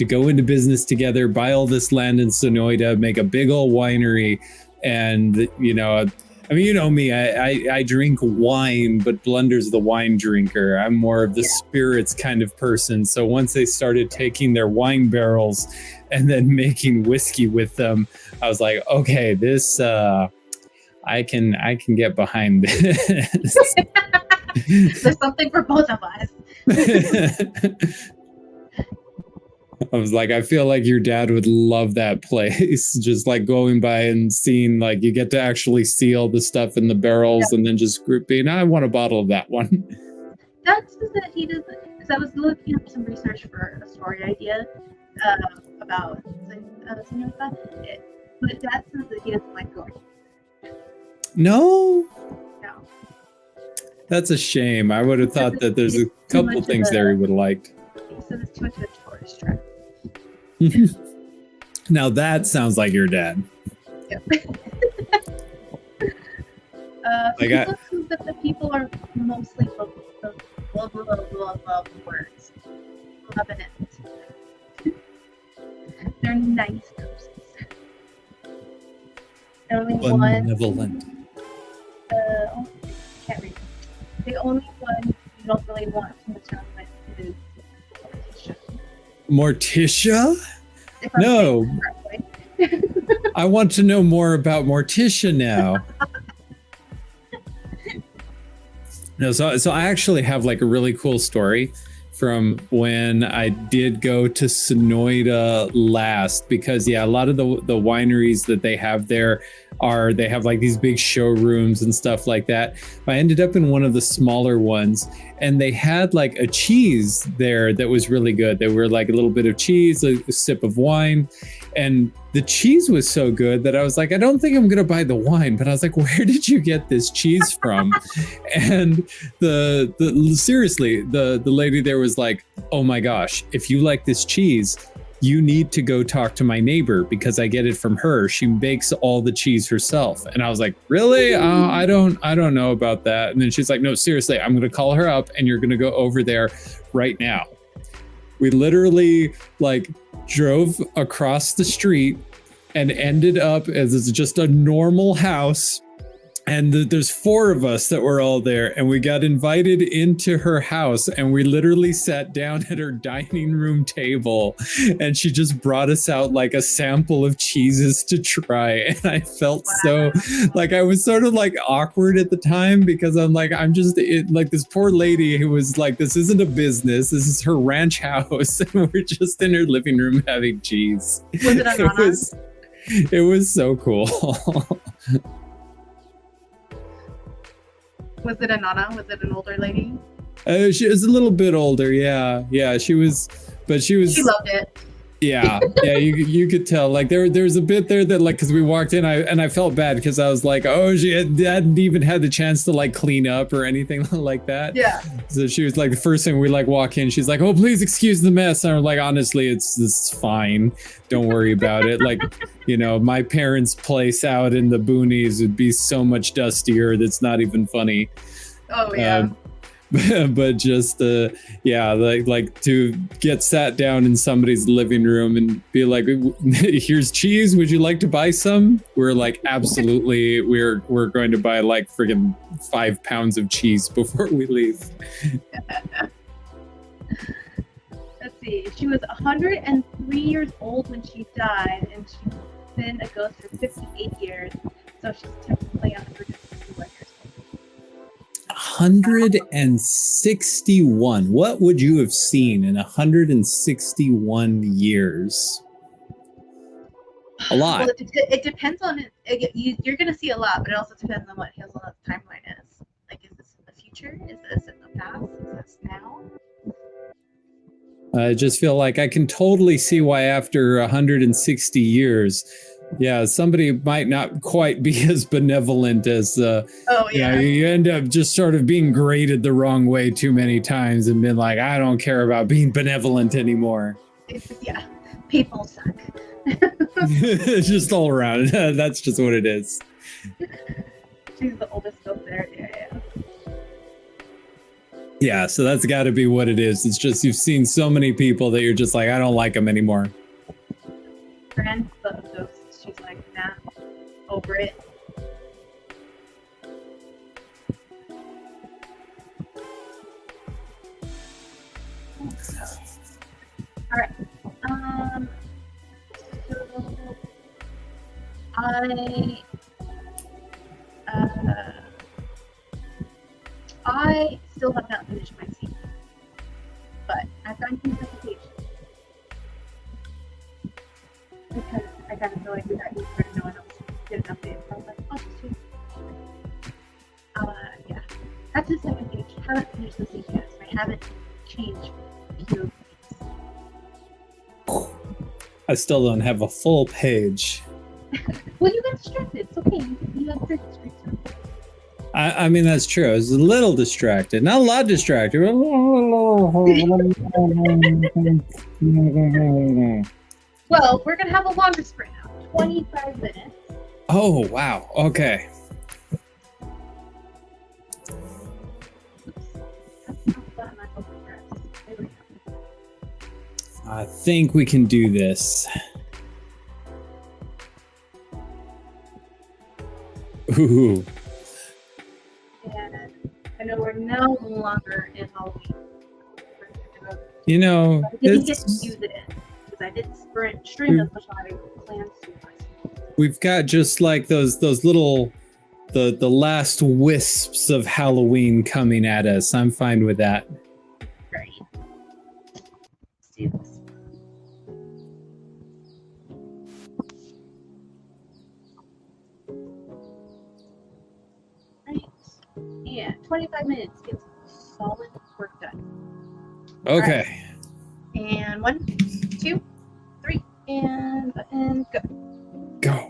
go into business together, buy all this land in Sonoyta, make a big old winery. And, you know, I mean, you know me, I drink wine, but Blunder's the wine drinker. I'm more of the spirits kind of person. So once they started taking their wine barrels and then making whiskey with them, I was like, okay, this, I can get behind this. There's something for both of us. I was like, I feel like your dad would love that place. Just like going by and seeing, like, you get to actually see all the stuff in the barrels and then just grouping. I want a bottle of that one. Dad says that he doesn't, because I was looking up some research for a story idea about Senorita, but Dad says that he doesn't like going. No? No. That's a shame. I would have thought that there's a couple things there he would have liked. He said it's too much of a tourist trap. Now that sounds like your dad. Yep. That the people are mostly love words. Lebanon. They're nice persons. Only Benevolent. Can't read. The only one you don't really want from the tournament is Morticia. Morticia? No. I want to know more about Morticia now. No, so I actually have like a really cool story from when I did go to Sonoyta last, because a lot of the wineries that they have there they have like these big showrooms and stuff like that. I ended up in one of the smaller ones, and they had like a cheese there that was really good. There were like a little bit of cheese, a sip of wine, and the cheese was so good that I was like, I don't think I'm gonna buy the wine, but I was like, where did you get this cheese from? And seriously, the lady there was like, oh my gosh, if you like this cheese, you need to go talk to my neighbor because I get it from her. She bakes all the cheese herself. And I was like, really? I don't know about that. And then she's like, no, seriously, I'm going to call her up and you're going to go over there right now. We literally like drove across the street and ended up as just a normal house. And there's 4 of us that were all there, and we got invited into her house, and we literally sat down at her dining room table, and she just brought us out like a sample of cheeses to try. And I felt so like I was sort of like awkward at the time, because I'm like, like this poor lady who was like, this isn't a business, this is her ranch house, and we're just in her living room having cheese. Was it a nana? It was so cool. Was it a nana? Was it an older lady? She was a little bit older, yeah. She was, but she was. She loved it. Yeah. You could tell. Like there was a bit there that like, because we walked in, I felt bad because I was like, oh, she hadn't even had the chance to like clean up or anything like that. Yeah. So she was like, the first thing we like walk in, she's like, oh, please excuse the mess. And I'm like, honestly, it's fine. Don't worry about it. Like, you know, my parents' place out in the boonies would be so much dustier. That's not even funny. Oh yeah. But just like to get sat down in somebody's living room and be like, here's cheese, would you like to buy some? We're like, absolutely. We're going to buy like friggin' 5 pounds of cheese before we leave. Let's see, she was 103 years old when she died, and she's been a ghost for 58 years, so she's technically 161 years old. 161. What would you have seen in 161 years? A lot. Well, it depends on it. You're going to see a lot, but it also depends on what Hazelnut's timeline is. Like, is this in the future? Is this in the past? Is this now? I just feel like I can totally see why after 160 years, yeah, somebody might not quite be as benevolent as, oh, yeah. You end up just sort of being graded the wrong way too many times and been like, I don't care about being benevolent anymore. Yeah, people suck. Just all around. That's just what it is. She's the oldest up there. Yeah. Yeah, so that's got to be what it is. It's just you've seen so many people that you're just like, I don't like them anymore. Friend of ghosts. She's like, nah, over it. All right. I still have not finished my scene, but I've gotten things on the page because I kind of feel like we got used to it. No one else did an update, so I was like, I'll just do. Yeah, that's the second page. Haven't finished the scene yet. So I haven't changed POVs. I still don't have a full page. Well, you got distracted. It's okay. You got distracted. I mean, that's true. I was a little distracted. Not a lot distracted. Well, we're going to have a longer sprint now. 25 minutes. Oh, wow. Okay. I think we can do this. Ooh. And I know we're no longer in Halloween. You know, I didn't get to use it because I didn't stream as much as I planned to. We've got just like those little the last wisps of Halloween coming at us. I'm fine with that. Great. Let's do this. Yeah, 25 minutes gets solid work done. Okay. Right. And 1, 2, 3, and go. Go.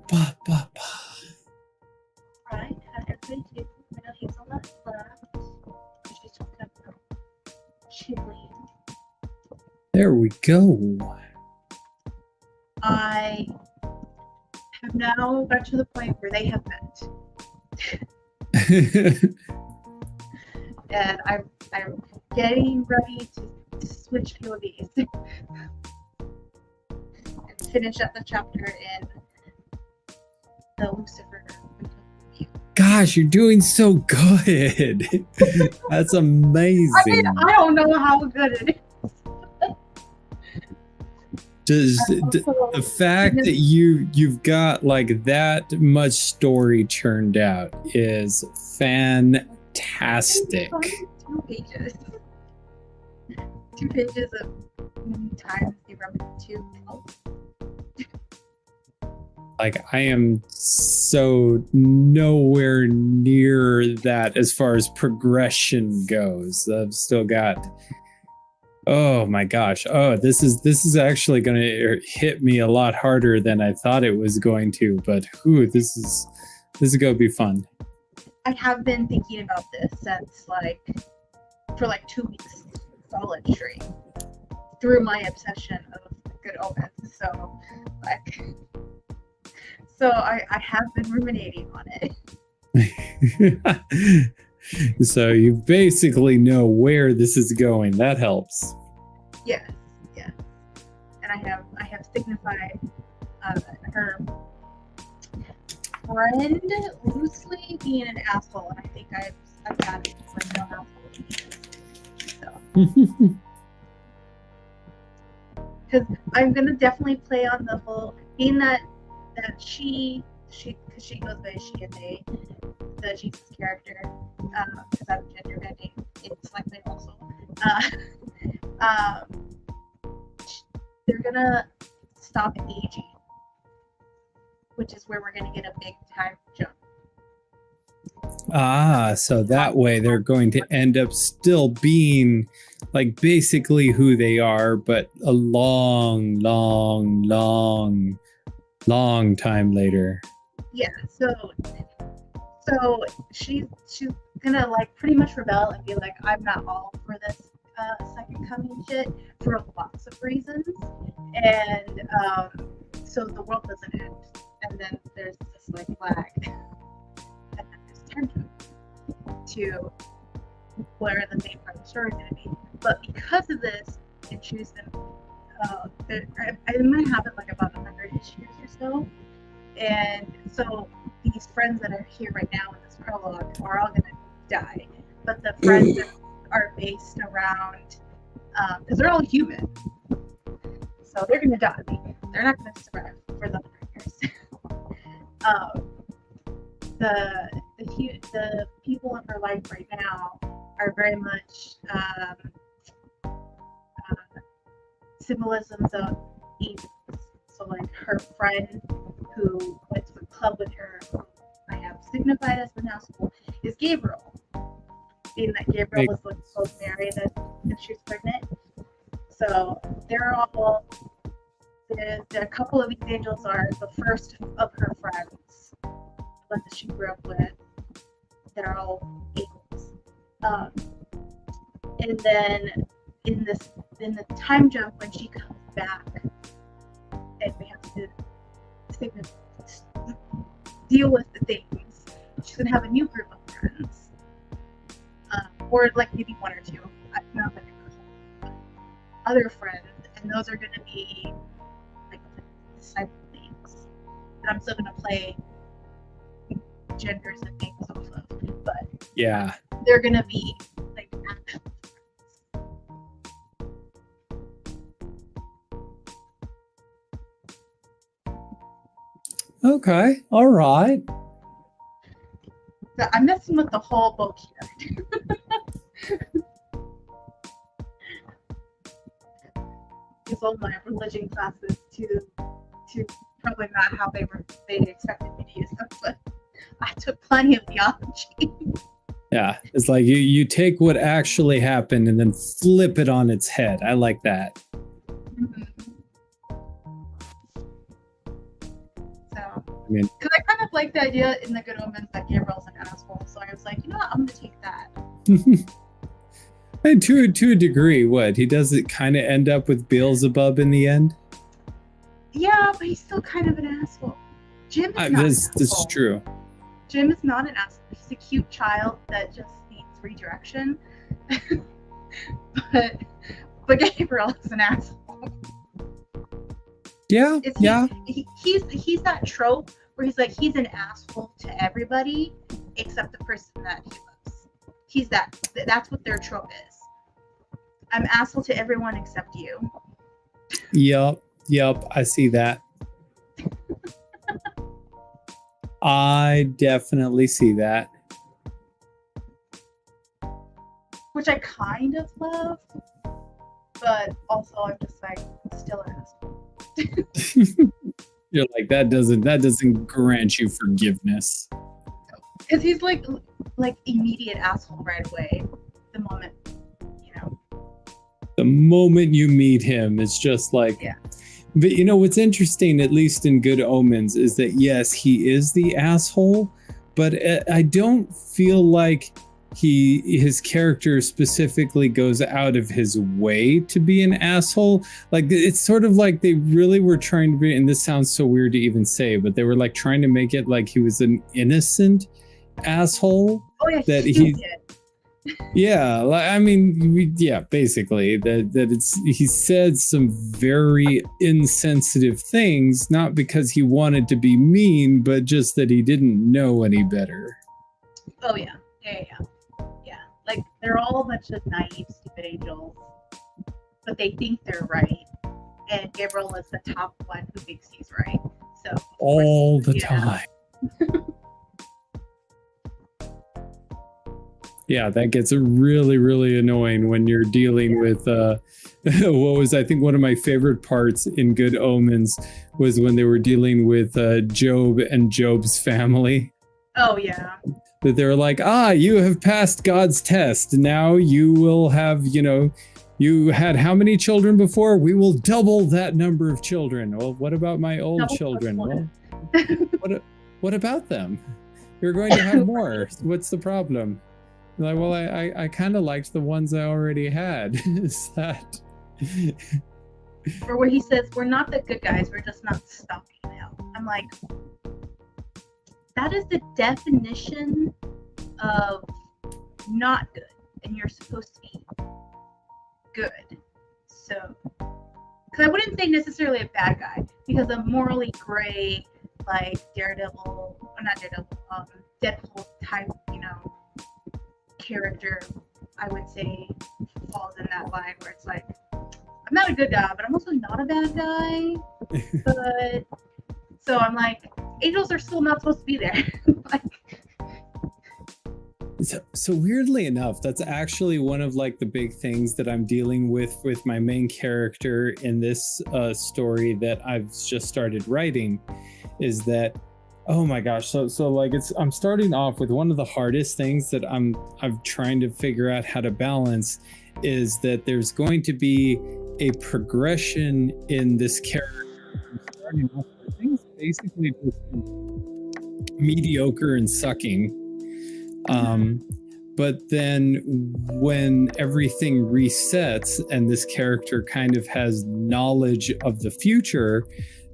Bah, bah, bah. Right, had everybody too. I know he's on that left. She's talking about chili. There we go. I have now got to the point where they have met. And I'm getting ready to switch POVs and finish up the chapter in the Lucifer. Gosh, you're doing so good. That's amazing. I mean, I don't know how good it is. The fact that you've got like that much story churned out is fantastic. 2 pages. 2 pages of many times they rub to help. Like, I am so nowhere near that as far as progression goes. I've still got, oh my gosh. Oh, this is actually going to hit me a lot harder than I thought it was going to, but this is going to be fun. I have been thinking about this since for 2 weeks solid straight through my obsession of Good Omens. So I have been ruminating on it. So you basically know where this is going. That helps. Yes. And I have signified her friend loosely being an asshole, and I think I've got it for no asshole. So. Because I'm gonna definitely play on the whole being that she because she goes by she and they, the Jesus character, because I'm gender bending it's slightly also. They're gonna stop aging, which is where we're gonna get a big time jump. So that way they're going to end up still being like basically who they are, but a long time later. Yeah, so she's gonna like pretty much rebel and be like, I'm not all for this second coming shit for lots of reasons, and so the world doesn't end, and then there's this like lag, and then there's time to where the main part of the story is gonna be. But because of this, and choose them. I'm gonna have it like about 100 issues or so, and so these friends that are here right now in this prologue are all gonna die, but the friends that are based around, because they're all human, so they're gonna die. They're not gonna survive for the 100 years. The people in her life right now are very much symbolisms of ages. So like her friend who went to the club with her, who I have signified as the now school, is Gabriel. Being that Gabriel was supposed to marry that she was pregnant. So they're all a couple of these angels are the first of her friends that she grew up with. They're all angels. And then in the time jump when she comes back and we have to deal with the things, she's gonna have a new group of friends, or like maybe 1 or 2. I'm not gonna know. Other friends, and those are gonna be like disciple names. And I'm still gonna play genders and things off of, but Yeah. they're gonna be like actual Okay. All right. friends. I'm messing with the whole book here. These all my religion classes to probably not how they expected me to use them, but I took plenty of theology. Yeah. It's like you take what actually happened and then flip it on its head. I like that. Mm-hmm. So, I mean, because I kind of like the idea in the Good Omens that Gabriel's an asshole, so I was like, you know what, I'm gonna take that. and to a degree, what he does it kind of end up with Beelzebub in the end. Yeah, but he's still kind of an asshole. Jim is not This is true. Jim is not an asshole. He's a cute child that just needs redirection. but Gabriel is an asshole. Yeah, yeah. He's that trope where he's like, he's an asshole to everybody except the person that he loves. He's that's what their trope is. I'm asshole to everyone except you. Yep, I see that. I definitely see that. Which I kind of love, but also I'm just like, still an asshole. You're like, that doesn't grant you forgiveness. Because he's like immediate asshole right away. The moment, The moment you meet him, it's just like, yeah. But what's interesting, at least in Good Omens, is that yes, he is the asshole, but I don't feel like his character specifically goes out of his way to be an asshole. Like, it's sort of like they really were trying to be, and this sounds so weird to even say, but they were like trying to make it like he was an innocent asshole. Oh yeah, that he yeah, I mean, yeah, basically that he said some very insensitive things, not because he wanted to be mean, but just that he didn't know any better. Oh yeah. Like, they're all a bunch of naive, stupid angels, but they think they're right, and Gabriel is the top one who thinks he's right. So all the time. Yeah, that gets really, really annoying when you're dealing with what was, I think, one of my favorite parts in Good Omens was when they were dealing with Job and Job's family. Oh, yeah. That they're like, you have passed God's test. Now you will have, you had how many children before? We will double that number of children. Well, what about my old children? Well, what about them? You're going to have more. What's the problem? Like, well, I kind of liked the ones I already had. Is that? Or where he says, we're not the good guys, we're just not stalking now. I'm like, that is the definition of not good, and you're supposed to be good. So, because I wouldn't say necessarily a bad guy, because a morally gray, like Deadpool type, character, I would say, falls in that line where it's like, I'm not a good guy, but I'm also not a bad guy. But so I'm like, angels are still not supposed to be there. So weirdly enough, that's actually one of like the big things that I'm dealing with my main character in this story that I've just started writing, is that, oh my gosh, so like I'm starting off with one of the hardest things that I'm trying to figure out how to balance, is that there's going to be a progression in this character. Starting off with things basically just mediocre and sucking. But then when everything resets and this character kind of has knowledge of the future,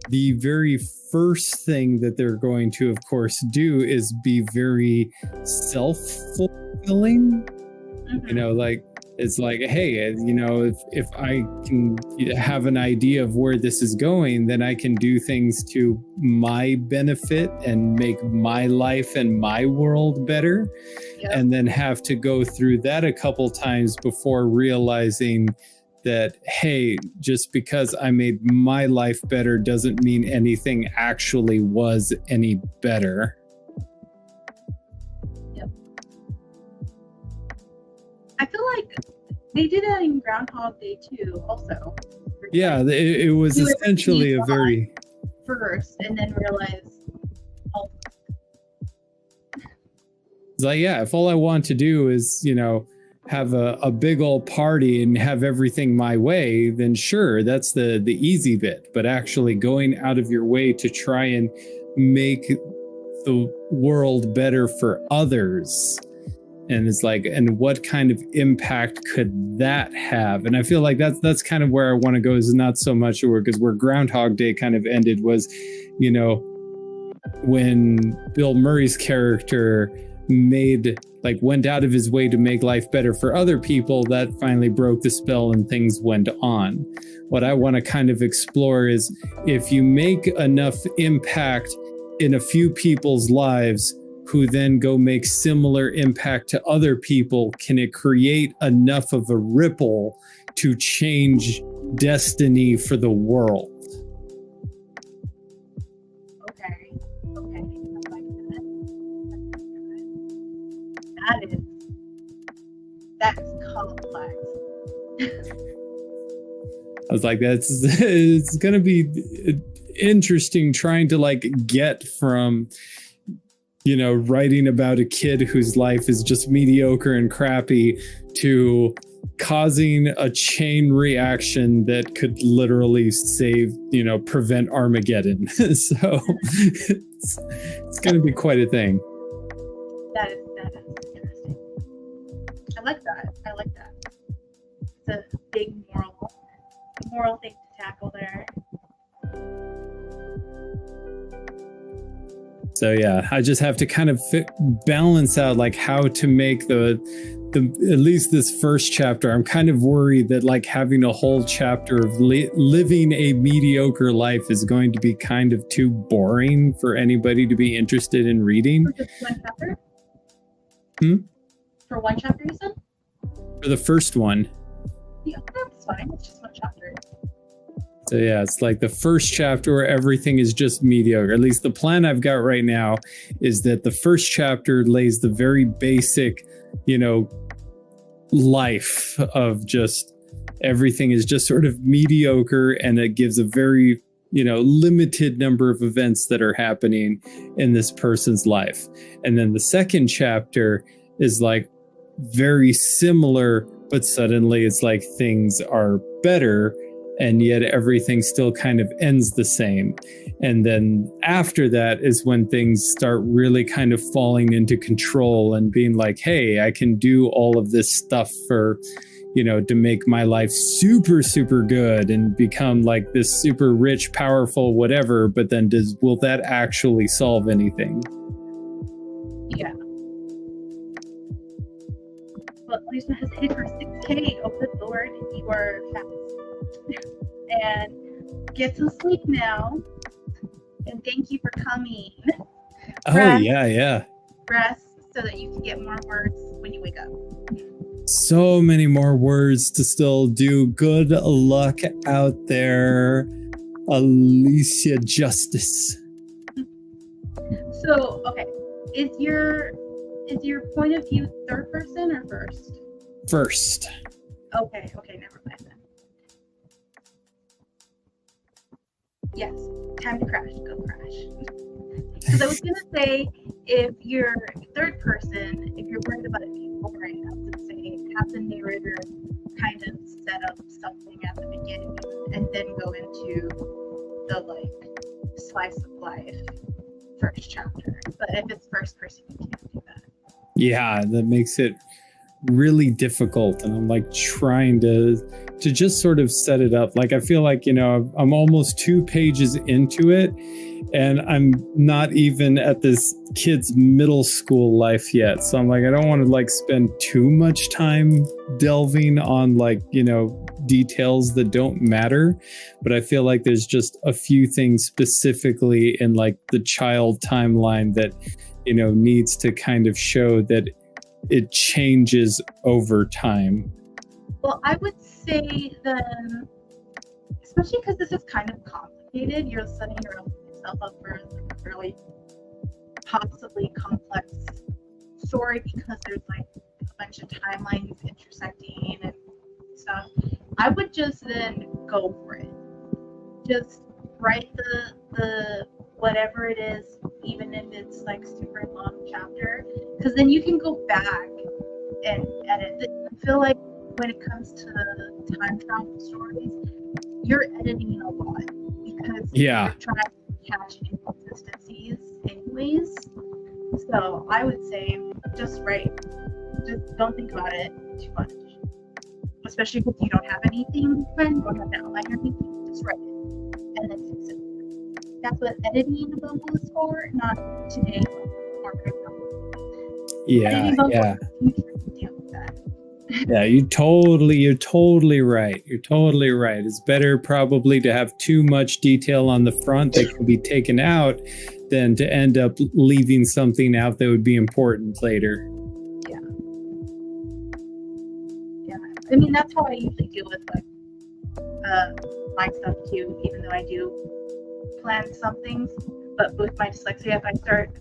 the very first thing that they're going to, of course, do is be very self-fulfilling. Mm-hmm. Like It's like, hey, if I can have an idea of where this is going, then I can do things to my benefit and make my life and my world better. Yep. And then have to go through that a couple times before realizing that, hey, just because I made my life better doesn't mean anything actually was any better. I feel like they did that in Groundhog Day too, also. Yeah, it was essentially a very first, and then realize. Oh. It's like, yeah, if all I want to do is, have a big old party and have everything my way, then sure, that's the easy bit. But actually going out of your way to try and make the world better for others. And it's like, and what kind of impact could that have? And I feel like that's kind of where I want to go, is not so much because where Groundhog Day kind of ended was, when Bill Murray's character went out of his way to make life better for other people, that finally broke the spell and things went on. What I want to kind of explore is, if you make enough impact in a few people's lives who then go make similar impact to other people, can it create enough of a ripple to change destiny for the world? Okay. I like that. That's complex. I was like, it's going to be interesting trying to get from writing about a kid whose life is just mediocre and crappy to causing a chain reaction that could literally prevent Armageddon. So it's going to be quite a thing. That is interesting. I like that. It's a big moral thing to tackle there. So yeah, I just have to kind of balance out how to make the at least this first chapter. I'm kind of worried that having a whole chapter of living a mediocre life is going to be kind of too boring for anybody to be interested in reading. For just one chapter? For one chapter, you said? For the first one. Yeah, that's fine. It's just one chapter. So yeah, it's like the first chapter where everything is just mediocre. At least the plan I've got right now is that the first chapter lays the very basic, life of just everything is just sort of mediocre, and it gives a very, limited number of events that are happening in this person's life. And then the second chapter is very similar, but suddenly it's like things are better, and yet everything still kind of ends the same. And then after that is when things start really kind of falling into control and being like, hey, I can do all of this stuff for, to make my life super, super good and become this super rich, powerful, whatever. But then will that actually solve anything? Yeah. Well, at least it has hit her 6K. Oh, good Lord, you are fast. And get some sleep now. And thank you for coming. Yeah. Rest so that you can get more words when you wake up. So many more words to still do. Good luck out there, Alicia Justice. So, okay. Is your point of view third person or first? First. Okay, never mind then. Yes, time to crash. Go crash. Because I was going to say, if you're third person, if you're worried about it being boring, I was going to say, have the narrator kind of set up something at the beginning and then go into the slice of life first chapter. But if it's first person, you can't do that. Yeah, that makes it really difficult, and I'm like trying to just sort of set it up. Like I feel like, I'm almost 2 pages into it, and I'm not even at this kid's middle school life yet. So I'm like, I don't want to like spend too much time delving on like, details that don't matter. But I feel like there's just a few things specifically in like the child timeline that, needs to kind of show that it changes over time. Well, I would say then, especially because this is kind of complicated, you're setting yourself up for a really possibly complex story because there's like a bunch of timelines intersecting and stuff. I would just then go for it. Just write the whatever it is, even if it's like super long chapter, because then you can go back and edit. I feel like when it comes to time travel stories, you're editing a lot because you're trying to catch inconsistencies anyways. So I would say just write. Just don't think about it too much. Especially if you don't have anything planned, you don't have an outline or anything, just write it and then fix it. That's what editing a bubble is for, not today or right now. Yeah. Yeah, you're totally right. You're totally right. It's better probably to have too much detail on the front that can be taken out than to end up leaving something out that would be important later. Yeah. I mean, that's how I usually deal with like my stuff too, even though I do plan some things. But with my dyslexia, if I start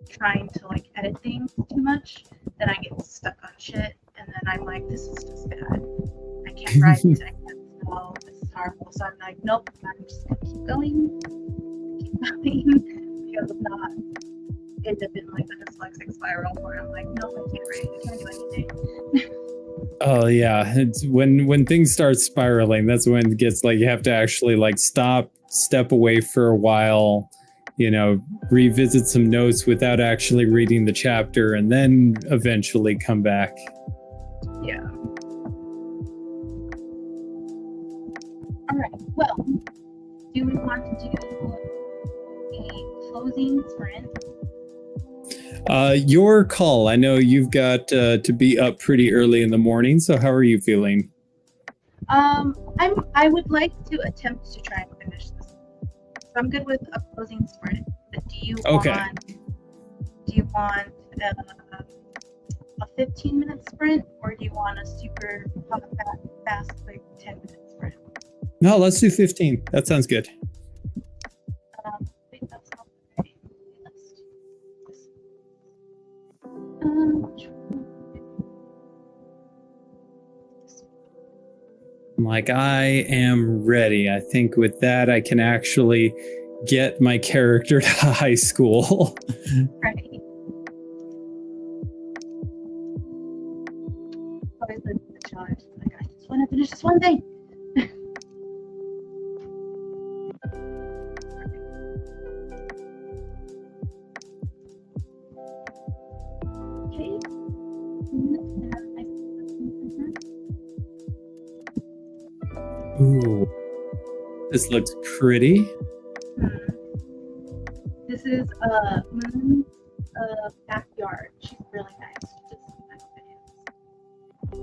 trying to like edit things too much, then I get stuck on shit. And then I'm like, this is just bad. I can't write, I can't spell, this is horrible. So I'm like, nope, I'm just gonna keep going. Because if not, end up in like a dyslexic spiral where I'm like, nope, I can't write, I can't do anything. Oh yeah, it's when things start spiraling, that's when it gets like you have to actually like step away for a while, revisit some notes without actually reading the chapter, and then eventually come back. Yeah. All right. Well, do we want to do a closing sprint? Your call. I know you've got to be up pretty early in the morning. So how are you feeling? I would like to attempt to try and finish this. So I'm good with a closing sprint. But do you want a 15-minute sprint, or do you want a super fast, like 10-minute sprint? No, let's do 15. That sounds good. I think that's not okay. Let's do this. I'm like, I am ready. I think with that, I can actually get my character to high school. Right. Always the challenge. Like, I just want to finish this one thing. Okay. Ooh, this looks pretty. This is Moon's backyard. She's really nice. She just nice videos.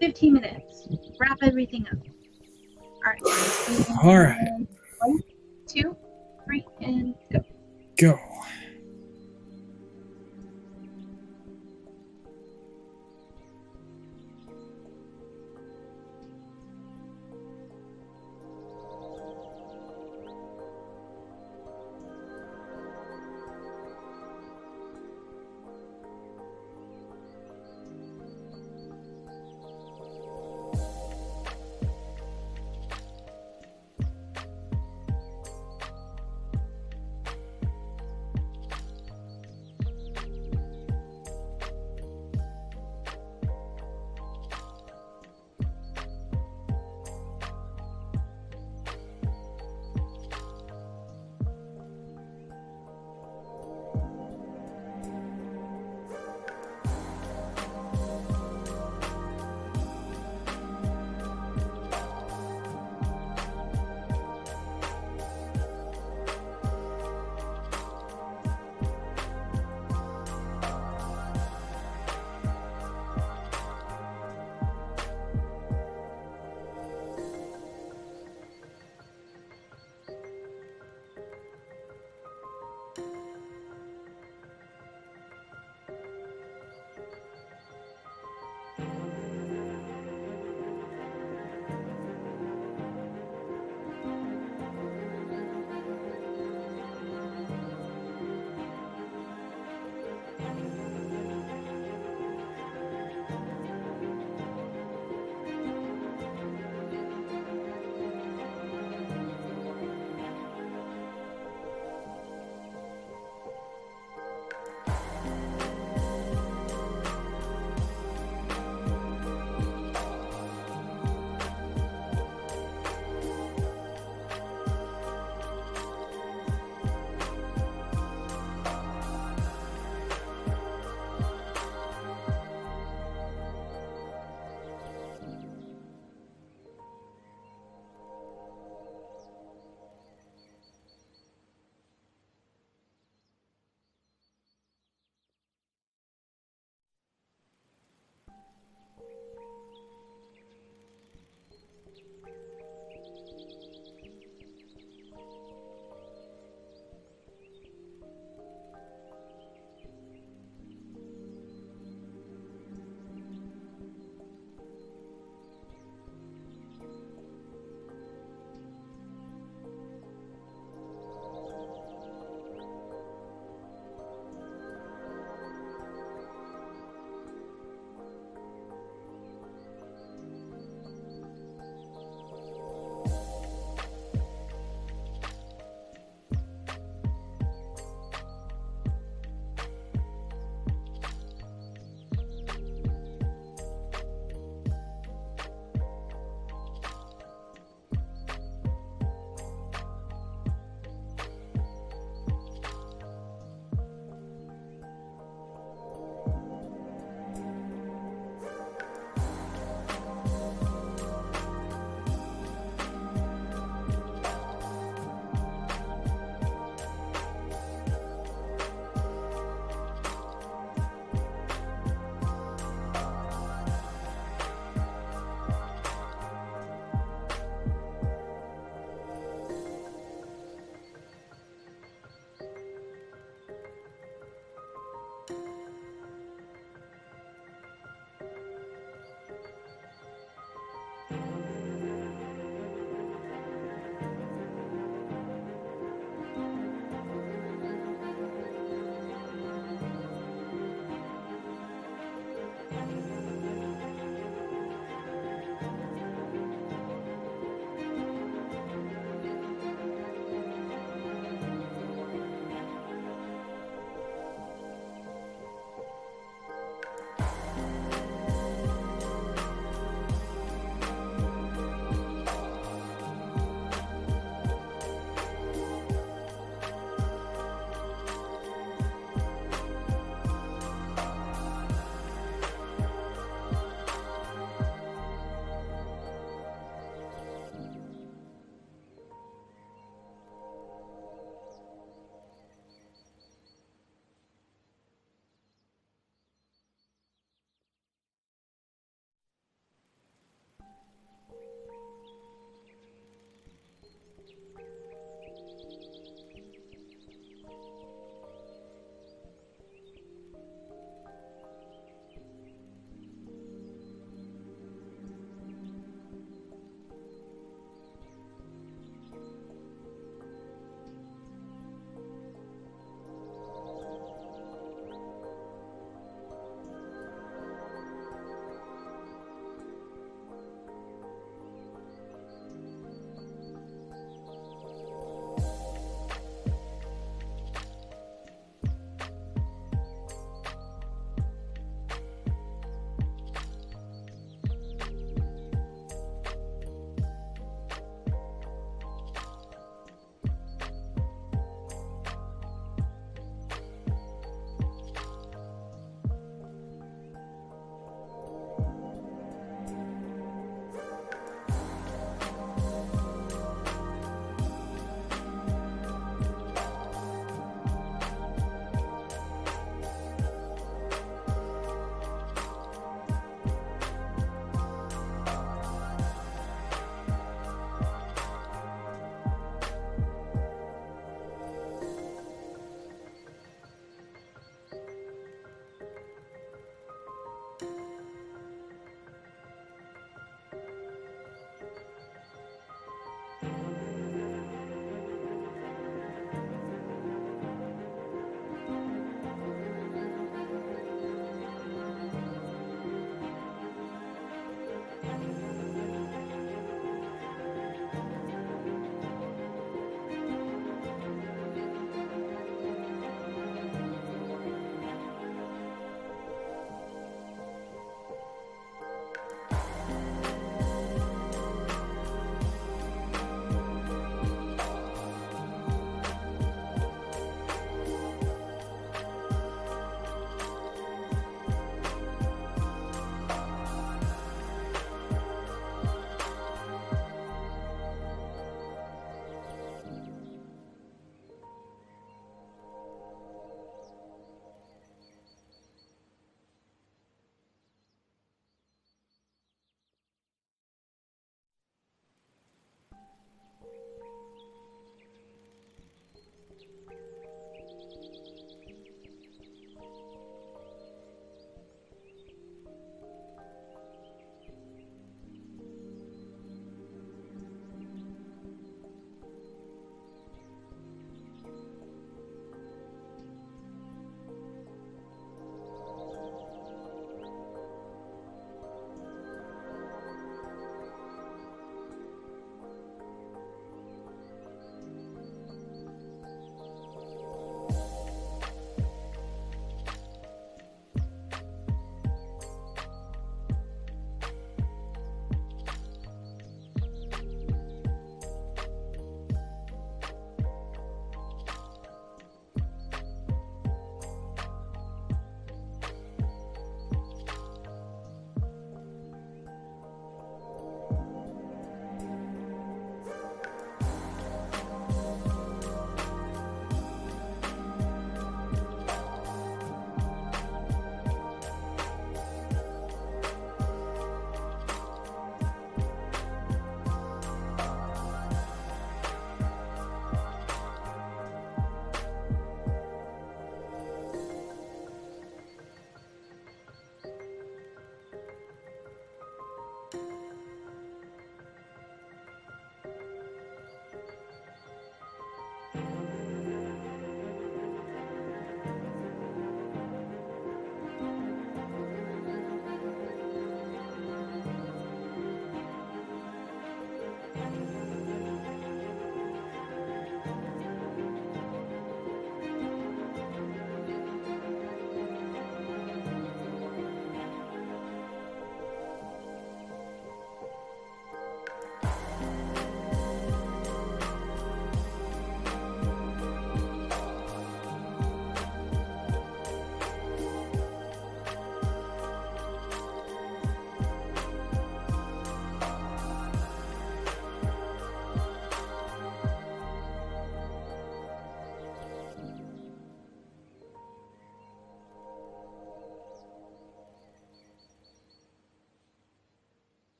15 minutes. Wrap everything up. All right. 1, 2, 3, and go. Go.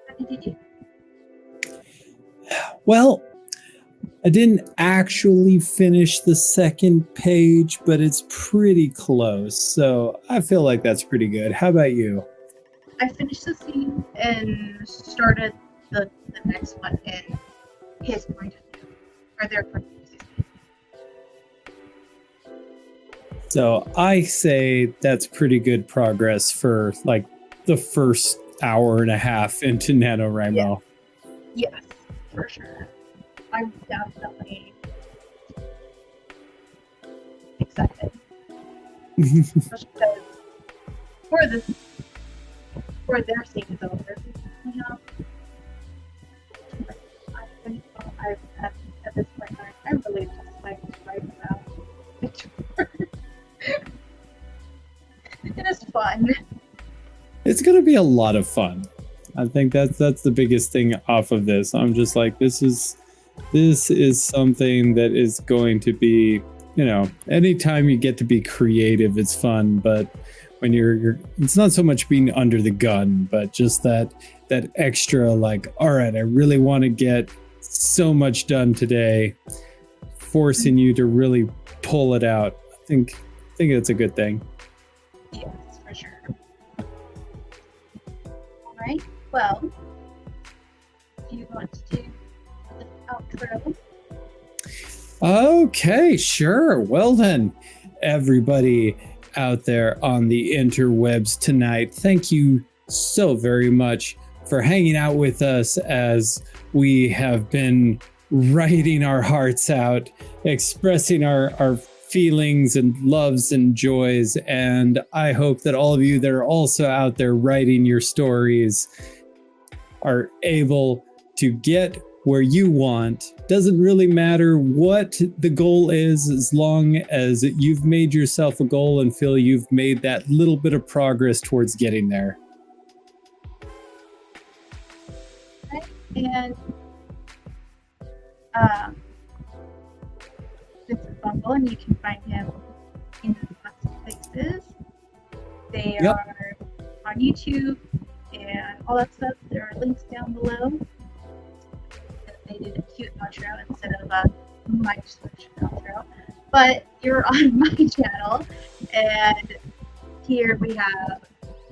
What did you do? Well, I didn't actually finish the second page, but it's pretty close. So I feel like that's pretty good. How about you? I finished the scene and started the next one in his point of view, or their point of view. So I say that's pretty good progress for like the first hour and a half into NaNoWrimo. Yes, for sure. I'm definitely excited. Especially because for their scene is over, we have fun. It's going to be a lot of fun. I think that's the biggest thing off of this. I'm just like, this is something that is going to be, you know, anytime you get to be creative, it's fun. But when you're it's not so much being under the gun, but just that extra, like, all right, I really want to get so much done today, forcing you to really pull it out. I think it's a good thing. Yes, for sure. All right. Well, do you want to do the outro? Okay, sure. Well then, everybody out there on the interwebs tonight, thank you so very much for hanging out with us as we have been writing our hearts out, expressing our feelings and loves and joys. And I hope that all of you that are also out there writing your stories are able to get where you want. Doesn't really matter what the goal is, as long as you've made yourself a goal and feel you've made that little bit of progress towards getting there. Okay. And Vincent Bungle, and you can find him in lots of places. They are on YouTube and all that stuff. There are links down below. They did a cute outro instead of my switch outro. But you're on my channel, and here we have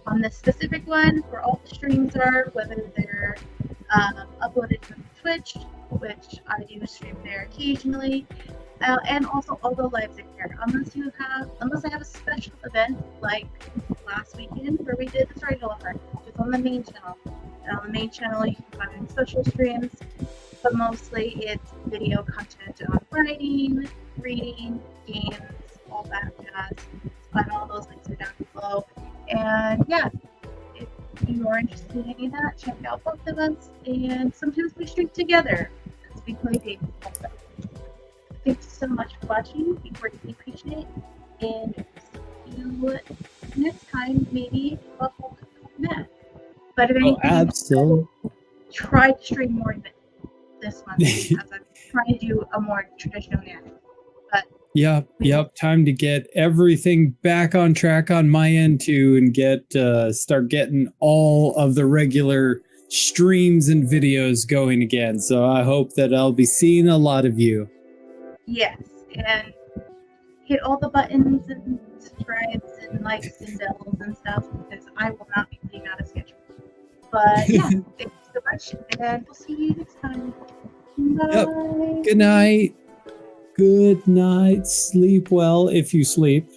on this specific one where all the streams are, whether they're uploaded from Twitch, which I do stream there occasionally, and also all the lives there. Unless I have a special event like last weekend where we did the Storyteller part, which is on the main channel. And on the main channel you can find social streams, but mostly it's video content on writing, reading, games, all that jazz. And all those links are down below. And yeah, if you are interested in any of that, check out both of us. And sometimes we stream together as we play games also. Thanks so much for watching. We greatly appreciate it. And see you next time, maybe a whole map. But if anything, absolutely. Try to stream more than this one, as I'm trying to do a more traditional NaNo. But Yep. Time to get everything back on track on my end too, and start getting all of the regular streams and videos going again. So I hope that I'll be seeing a lot of you. Yes, and hit all the buttons and subscribes and likes and bells and stuff, because I will not be putting out a schedule. But yeah, thanks so much, and we'll see you next time. Bye. Yep. Good night. Good night. Sleep well if you sleep.